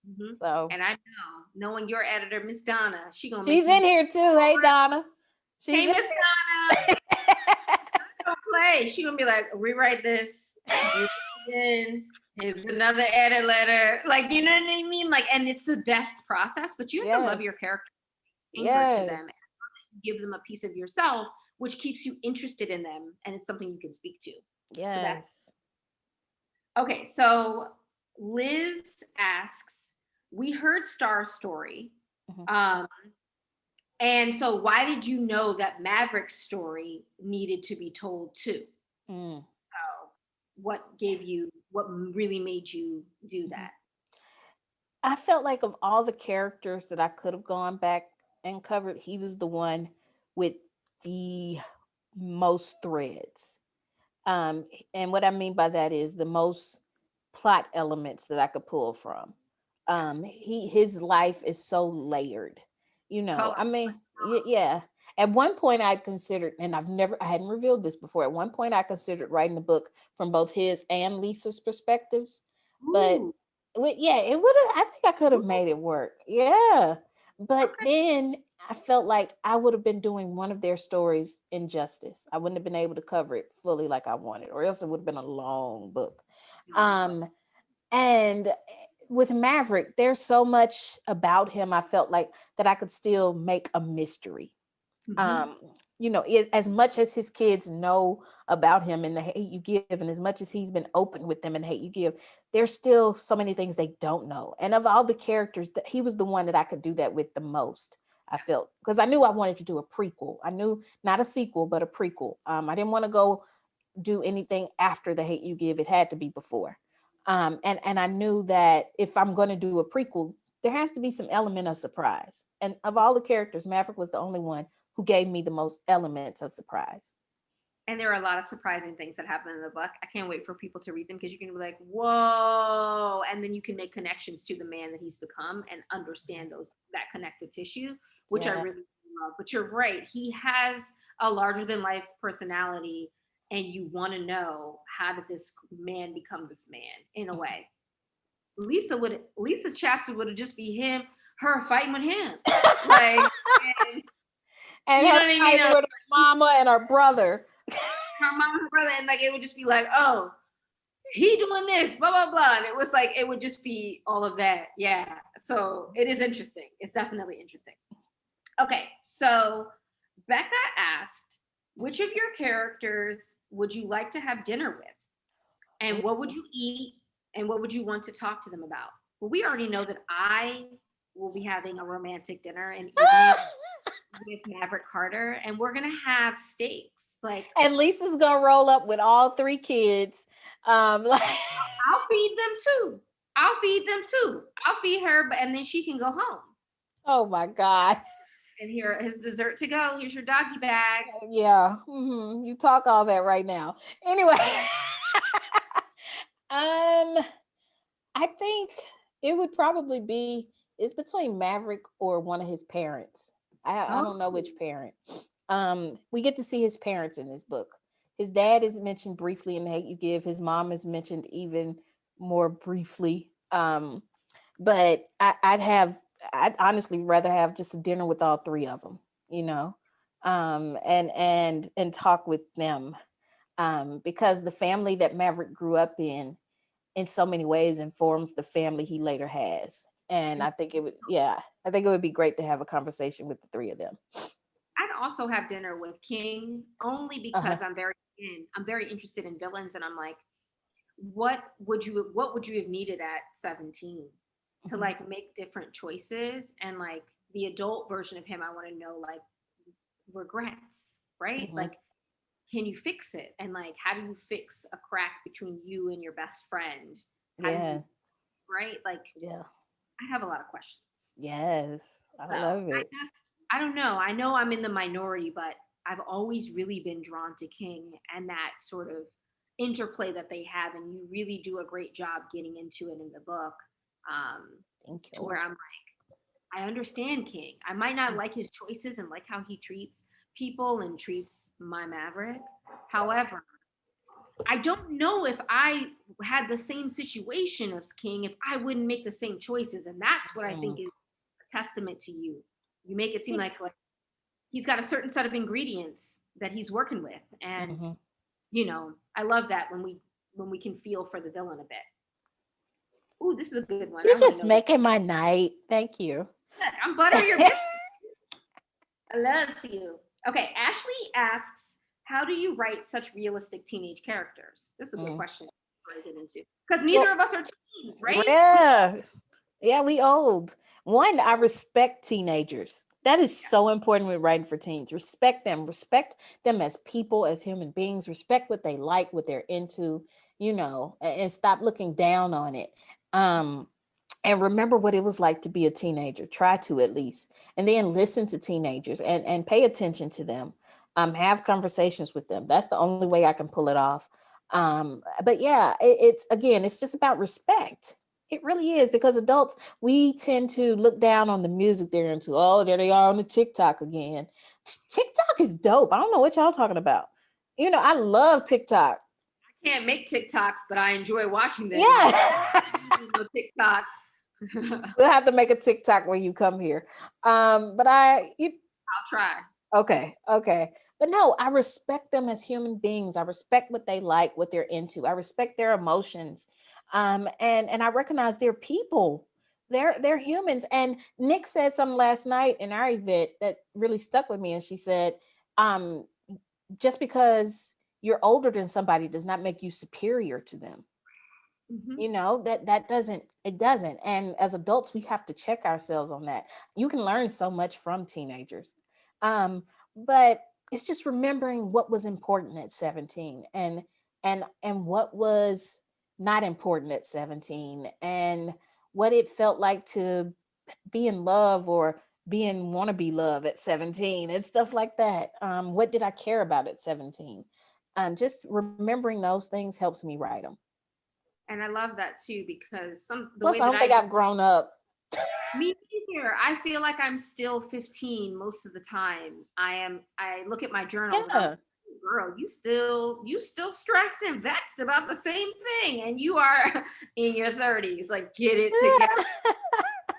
mhm. So And I know, knowing your editor, Miss Donna, she gonna make she's you in here too. Hey Donna. She's hey in Miss Donna, here. don't play. She gonna be like, rewrite this, do it again, Here's another edit letter. Like, you know what I mean? Like, and it's the best process, but you have to love your Yes. character, anchor to them, Yes. and give them a piece of yourself, which keeps you interested in them, and it's something you can speak to. So that's Yes. okay. So Liz asks, we heard Star's story. Mhm. And so why did you know that Maverick's story needed to be told too? Mm. So what really made you do Mhm. that? I felt like of all the characters that I could have gone back and covered, he was the one with the most threads. And what I mean by that is the most plot elements that I could pull from. His life is so layered. Color. I mean, yeah. At one point I considered, and I hadn't revealed this before. At one point I considered writing a book from both his and Lisa's perspectives, but Ooh, yeah, it would have. I think I could have ooh, made it work. Yeah, but okay. then I felt like I would have been doing one of their stories injustice. I wouldn't have been able to cover it fully like I wanted, or else it would have been a long book. Long book. Um, and with Maverick, there's so much about him. I felt like that I could still make a mystery. Mhm. um as much as his kids know about him and the hate you give, and as much as he's been open with them and hate you give, there's still so many things they don't know. And of all the characters, that he was the one that I could do that with the most. I felt, because I knew I wanted to do a prequel. I knew, not a sequel but a prequel. I didn't want to go do anything after the hate you give. It had to be before. And I knew that if I'm going to do a prequel, there has to be some element of surprise. And of all the characters, Maverick was the only one who gave me the most elements of surprise. And there are a lot of surprising things that happen in the book. I can't wait for people to read them because you can be like, whoa. And then you can make connections to the man that he's become and understand that connective tissue, which I Yeah. really love. But you're right. He has a larger than life personality, and you want to know, how did this man become this man in a way? Lisa's chapter would have just be her fighting with him. Like, and, And you her know what I mean? fighting with her mama and her brother. Her mom and her brother, and like it would just be like, oh, he doing this, blah blah blah, and it was like it would just be all of that. Yeah, so it is interesting. It's definitely interesting. Okay, so Becca asked, which of your characters would you like to have dinner with, and what would you eat, and what would you want to talk to them about? Well, we already know that I will be having a romantic dinner and evening with Maverick Carter, and we're gonna have steaks. Like, And Lisa's gonna roll up with all three kids. Like, I'll feed them too. I'll feed them too. I'll feed her, and then she can go home. oh my God. And here, his dessert to go. Here's your doggy bag. Yeah. You talk all that right now. Anyway. um, I think it would probably be, it's between Maverick or one of his parents. I Oh, don't know which parent. We get to see his parents in this book. His dad is mentioned briefly in the Hate You Give. His mom is mentioned even more briefly. But I'd honestly rather have just a dinner with all three of them, you know, and talk with them, because the family that Maverick grew up in so many ways informs the family he later has. And I think I think it would be great to have a conversation with the three of them. I'd also have dinner with King only Uh-huh. because I'm very interested in villains, and I'm like, what would you have needed at 17 to Mhm. like make different choices, and like the adult version of him, I want to know like regrets, right? Mhm. Like, can you fix it? And like, how do you fix a crack between you and your best friend? How do you, Yeah. right? Like, Yeah. I have a lot of questions. Yes. I So love it. I don't know. I know I'm in the minority, but I've always really been drawn to King and that sort of interplay that they have. And you really do a great job getting into it in the book, um, Thank to you. where I'm I understand King. I might not Mm. like his choices and like how he treats people and treats my Maverick. However, I don't know if I had the same situation as King, if I wouldn't make the same choices. And that's what I think Mm. is a testament to you. You make it seem like he's got a certain set of ingredients that he's working with. And Mhm. I love that when we can feel for the villain a bit. Ooh, this is a good one. I You're want to just know this. making my night. Thank you. Look, I'm butter your biscuit. I love you. Okay, Ashley asks, how do you write such realistic teenage characters? This is a good question to get into. Because neither of us are teens, right? Yeah, we old. One, I respect teenagers. That is so important with writing for teens. Respect them as people, as human beings, respect what they like, what they're into, and stop looking down on it. And remember what it was like to be a teenager. Try to, at least. And then listen to teenagers and pay attention to them. Have conversations with them. That's the only way I can pull it off. But yeah, it's just about respect. It really is, because adults, we tend to look down on the music they're into. Oh, there they are on the TikTok again. TikTok is dope. I don't know what y'all talking about. I love TikTok. I can't make TikToks, but I enjoy watching them. Yeah. TikTok. We'll have to make a TikTok when you come here. But I'll try. Okay. But no, I respect them as human beings. I respect what they like, what they're into. I respect their emotions. And I recognize they're people. They're humans. And Nick said something last night in our event that really stuck with me. And she said, just because you're older than somebody does not make you superior to them. That doesn't. And as adults, we have to check ourselves on that. You can learn so much from teenagers. But it's just remembering what was important at 17 and what was not important at 17, and what it felt like to be in love or want to be loved at 17 and stuff like that. What did I care about at 17? Just remembering those things helps me write them. And I love that too, because Plus, I don't think I've grown up. Me neither. I feel like I'm still 15 most of the time. I look at my journal. Yeah. Girl, you still stressed and vexed about the same thing, and you are in your 30s. Like, get it together.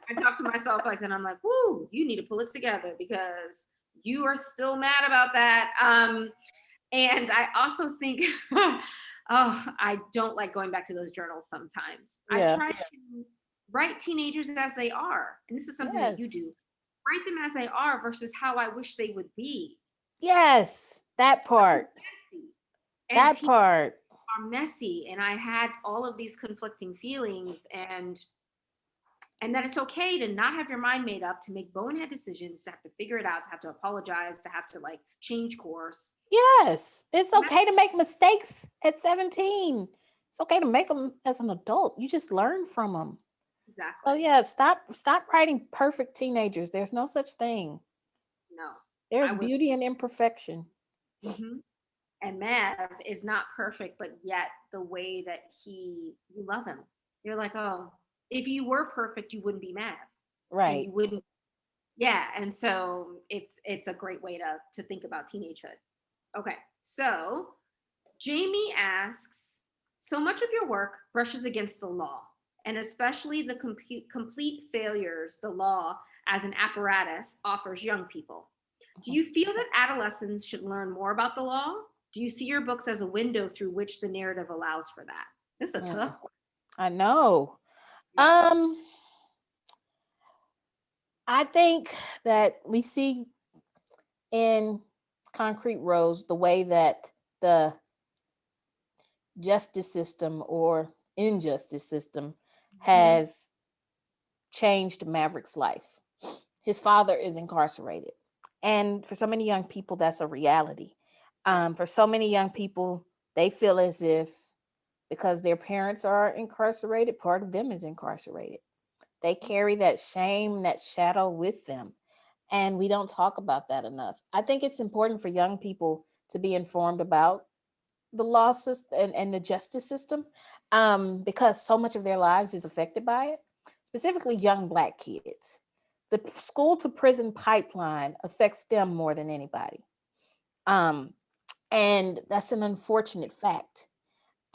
I talk to myself like that. I'm like, whoo, you need to pull it together, because you are still mad about that. And I also think, I don't like going back to those journals sometimes. I try to write teenagers as they are. And this is something that you do. Write them as they are versus how I wish they would be. Yes, that part. That part. Are messy. And I had all of these conflicting feelings, and that it's okay to not have your mind made up, to make bonehead decisions, to have to figure it out, to have to apologize, to have to change course. Yes, it's okay to make mistakes at 17. It's okay to make them as an adult. You just learn from them. Exactly. So yeah, stop writing perfect teenagers. There's no such thing. No. There's beauty in imperfection. Mm-hmm. And Mav is not perfect, but yet the way that you love him. You're like, oh, if you were perfect, you wouldn't be Mav. Right. You wouldn't. Yeah. And so it's a great way to think about teenagehood. Okay. So Jamie asks, so much of your work brushes against the law, and especially the complete failures the law as an apparatus offers young people. Do you feel that adolescents should learn more about the law? Do you see your books as a window through which the narrative allows for that? This is a tough one. I know. I think that we see in Concrete Rose the way that the justice system or injustice system has changed Maverick's life. His father is incarcerated. And for so many young people, that's a reality. For so many young people, they feel as if because their parents are incarcerated, part of them is incarcerated. They carry that shame, that shadow with them. And we don't talk about that enough. I think it's important for young people to be informed about the law system and the justice system, because so much of their lives is affected by it, specifically young Black kids. The school to prison pipeline affects them more than anybody. And that's an unfortunate fact.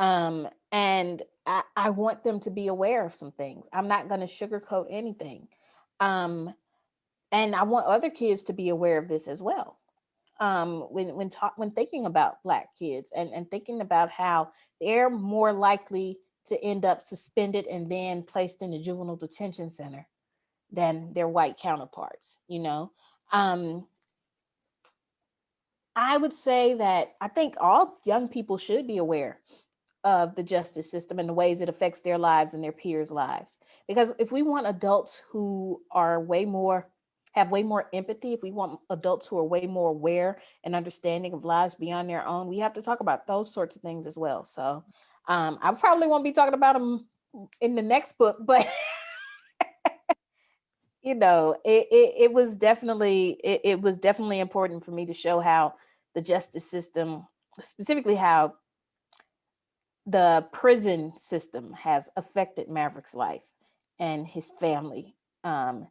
And I want them to be aware of some things. I'm not going to sugarcoat anything. And I want other kids to be aware of this as well. When thinking about Black kids and thinking about how they're more likely to end up suspended and then placed in a juvenile detention center than their white counterparts, you know. Um, I would say that I think all young people should be aware of the justice system and the ways it affects their lives and their peers' lives. Because if we want adults who are have way more empathy, if we want adults who are way more aware and understanding of lives beyond their own, we have to talk about those sorts of things as well. So I probably won't be talking about them in the next book, but you know, it was definitely it was definitely important for me to show how the justice system, specifically how the prison system has affected Maverick's life and his family, and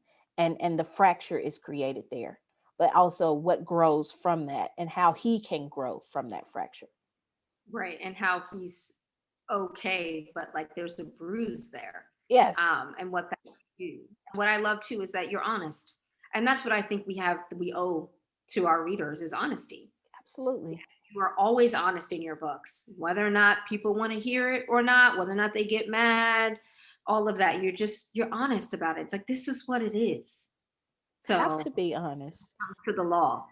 the fracture is created there, but also what grows from that and how he can grow from that fracture. Right. And how he's okay, but like there's a bruise there. Yes, And what that can do. What I love too is that you're honest. And that's what I think we owe to our readers is honesty. absolutely. You are always honest in your books, whether or not people want to hear it or not, whether or not they get mad, all of that. You're honest about it. It's like this is what it is. Have So to be honest. to the law.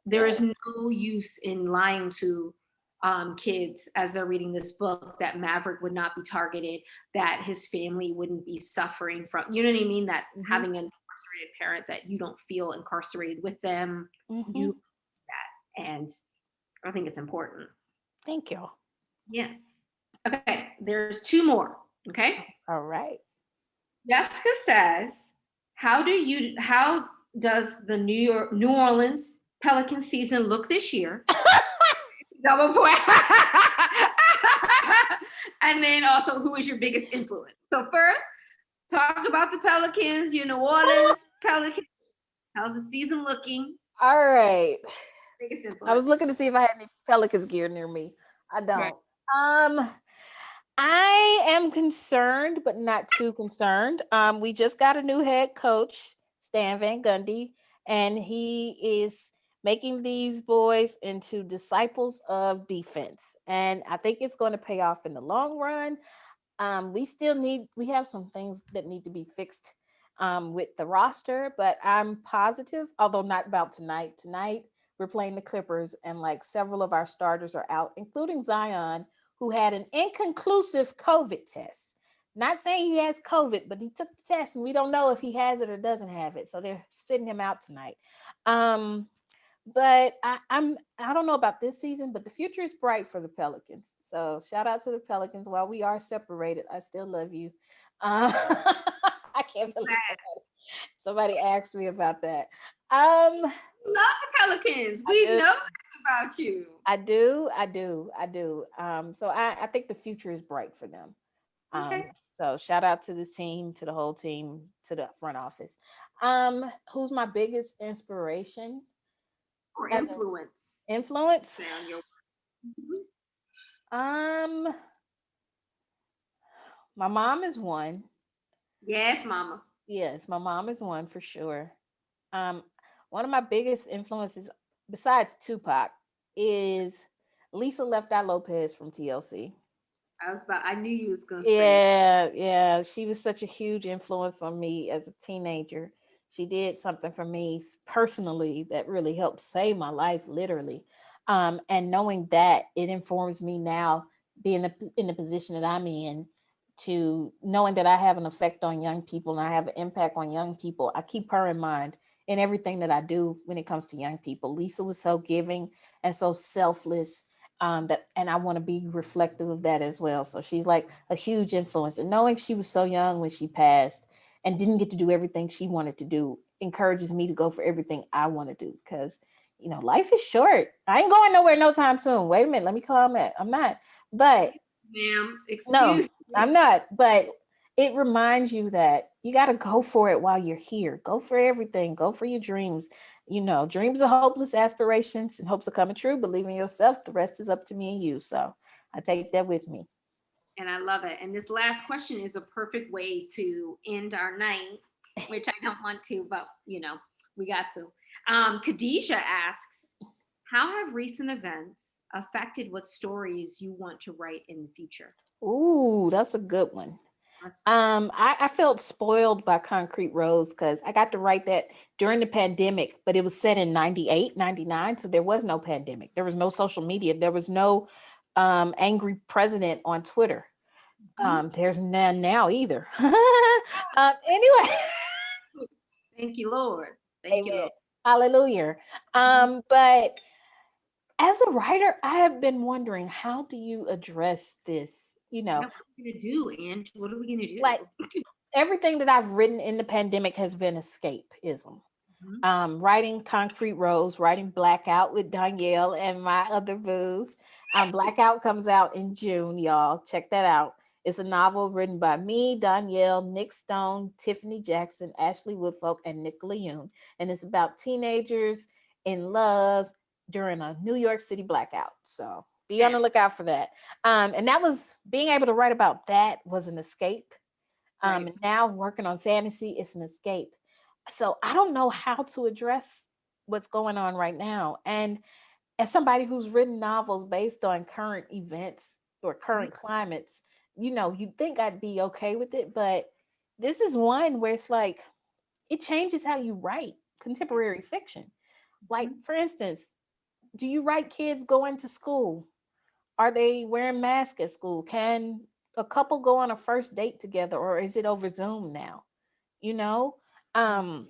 There Yeah. is no use in lying to kids as they're reading this book that Maverick would not be targeted, that his family wouldn't be suffering from, you know what I mean? That Mhm. having an incarcerated parent, that you don't feel incarcerated with them, you Mhm. that. And I think it's important. Thank you. Yes. Okay, there's two more. Okay. All right. Jessica says, how does the New Orleans Pelican season look this year? Double point. And then also, who is your biggest influence? So first, talk about the Pelicans, your New Orleans Pelicans. How's the season looking? All right. Biggest I was influence. looking to see if I had any Pelicans gear near me. I Right. don't. I am concerned, but not too concerned. We just got a new head coach, Stan Van Gundy, and he is making these boys into disciples of defense. And I think it's going to pay off in the long run. We have some things that need to be fixed with the roster, but I'm positive, although not about tonight. Tonight, we're playing the Clippers, and like several of our starters are out, including Zion, who had an inconclusive COVID test. Not saying he has COVID, but he took the test, and we don't know if he has it or doesn't have it. So they're sitting him out tonight. Um, but I don't know about this season, but the future is bright for the Pelicans. So shout out to the Pelicans. While we are separated, I still love you. I can't believe somebody asked me about that. Love the Pelicans. I We do, know this about you. I do. So I think the future is bright for them. Okay. So shout out to the team, to the whole team, to the front office. Who's my biggest inspiration Or as an influence. influence? Say on your Um, my mom is one. Yes, mama. Yes, my mom is one for sure. Um, one of my biggest influences, besides Tupac, is Lisa Left Eye Lopez from TLC. I knew you was gonna say that. Yeah. She was such a huge influence on me as a teenager. She did something for me personally that really helped save my life, literally. And knowing that, it informs me now, being in the position that I'm in, to knowing that I have an effect on young people and I have an impact on young people. I keep her in mind in everything that I do when it comes to young people. Lisa was so giving and so selfless, that, and I want to be reflective of that as well. So she's like a huge influence. And knowing she was so young when she passed and didn't get to do everything she wanted to do encourages me to go for everything I want to do, because life is short. I ain't going nowhere no time soon. Wait a minute, let me calm that. I'm not. But Ma'am, no, excuse I'm me. not. But it reminds you that you got to go for it while you're here. Go for everything. Go for your dreams. Dreams are hopeless aspirations and hopes are coming true. Believe in yourself. The rest is up to me and you. So I take that with me. And I love it. And this last question is a perfect way to end our night, which I don't want to, but we got to. Khadijah asks, how have recent events affected what stories you want to write in the future? Ooh, that's a good one. Let's- I felt spoiled by Concrete Rose because I got to write that during the pandemic, but it was set in 98, 99. So there was no pandemic. There was no social media. There was no angry president on Twitter. Mhm. There's none now either. Anyway, Thank you, Lord. Thank you, amen. Lord. Hallelujah. Mhm. But as a writer, I have been wondering, how do you address this? Yeah, what are we gonna do, Ange? What are we gonna Like do? everything that I've written in the pandemic has been escapism. Mhm. Writing Concrete Rose, writing Blackout with Dhonielle and my other booze. Blackout comes out in June, y'all. Check that out. It's a novel written by me, Dhonielle, Nick Stone, Tiffany Jackson, Ashley Woodfolk, and Nicola Yoon. And it's about teenagers in love during a New York City blackout. So be on Yeah, the lookout for that. And that was being able to write about that was an escape. right. And now working on fantasy, it's an escape. So I don't know how to address what's going on right now. And as somebody who's written novels based on current events or Right. current climates, you'd think I'd be okay with it. But this is one where it's like, it changes how you write contemporary fiction. Like, Mhm. for instance, do you write kids going to school? Are they wearing masks at school? Can a couple go on a first date together, or is it over Zoom now? You know? Um,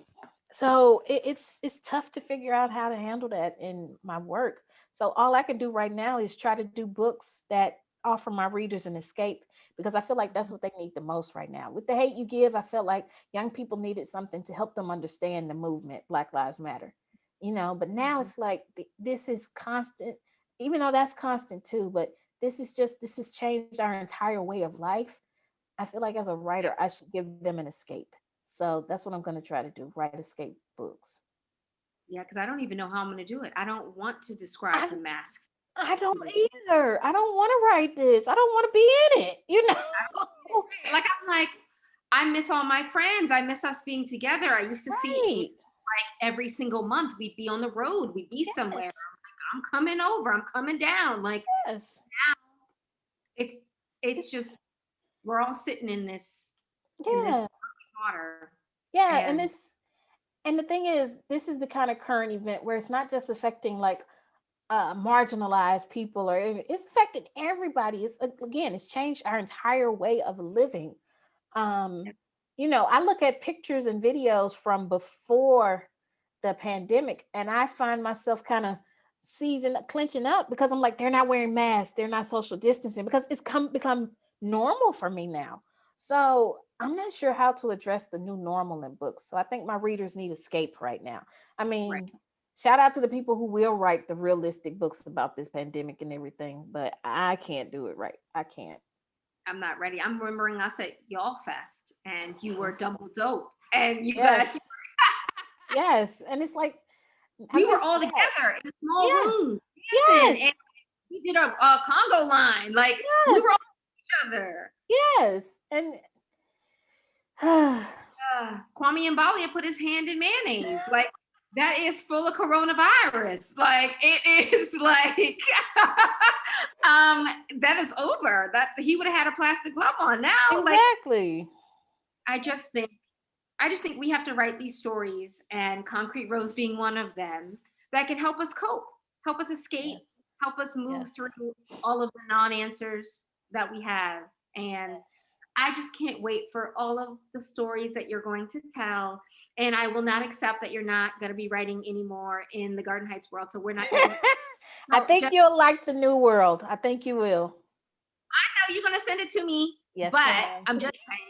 so it's tough to figure out how to handle that in my work. So all I can do right now is try to do books that offer my readers an escape, because I feel like that's what they need the most right now. With The Hate You Give, I felt like young people needed something to help them understand the movement, Black Lives Matter. But now Mhm. it's like this is constant, even though that's constant too, but this has changed our entire way of life. I feel like as a Yeah, writer, I should give them an escape. So that's what I'm going to try to do, write escape books. yeah, because I don't even know how I'm gonna do it. I don't want to describe I, the masks I to don't the either. I don't want to write this. I don't want to be in it, like I'm like, I miss all my friends. I miss us being together. I used to see Ange Right. every single month. We'd be on the road. We'd be somewhere. Yes. I'm coming over. I'm coming down. Like Yes. it's it's It's just we're all sitting in this yeah. water. Yeah. And And the thing is, this is the kind of current event where it's not just affecting like marginalized people, or it's affecting everybody. It's again, it's changed our entire way of living. um I look at pictures and videos from before the pandemic, and I find myself kind of seizing clenching up, because I'm like, they're not wearing masks, they're not social distancing, because it's become normal for me now. So I'm not sure how to address the new normal in books. So I think my readers need escape right now. I right, mean, shout out to the people who will write the realistic books about this pandemic and everything, but I can't do it right. I can't. I'm not ready. I'm remembering us at Y'all Fest and you were double dope. And you guys Yes. Yes. And it's like, I we were miss all that. together in small Yes. rooms dancing, and Yes. we did a Congo line. Like we were all Yes. each other. Yes. And Kwame and Balia put his hand in mayonnaise. Like that is full of coronavirus. Like it is like that is over. That he would have had a plastic glove on now. Like exactly. I just think I just think we have to write these stories, and Concrete Rose being one of them, that can help us cope, help us escape, Yes. help us move Yes. through all of the non-answers that we have. And Yes. I just can't wait for all of the stories that you're going to tell. And I will not accept that you're not going to be writing anymore in the Garden Heights world. So we're not even. I So think just you'll like the new world. I think you will. know you're going to send it to me, Yes, but ma'am. I'm just saying.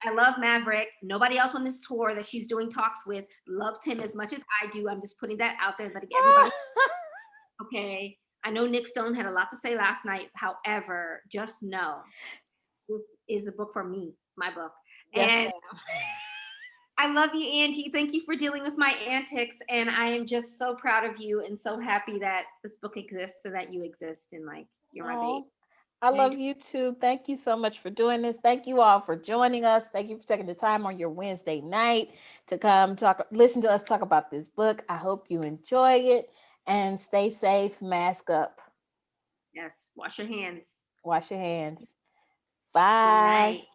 I love Maverick. Nobody else on this tour that she's doing talks with loves him as much as I do. I'm just putting that out there, letting everybody okay. I know Nick Stone had a lot to say last night. However, just know this is a book for me, my book. Yes, And ma'am. I love you, Angie. Thank you for dealing with my antics. And I am just so proud of you and so happy that this book exists and that you exist. And like, you're my babe. Oh, I love you too. Thank you so much for doing this. Thank you all for joining us. Thank you for taking the time on your Wednesday night to come listen to us talk about this book. I hope you enjoy it, and stay safe, mask up, Yes, wash your hands. wash your hands. Bye. night.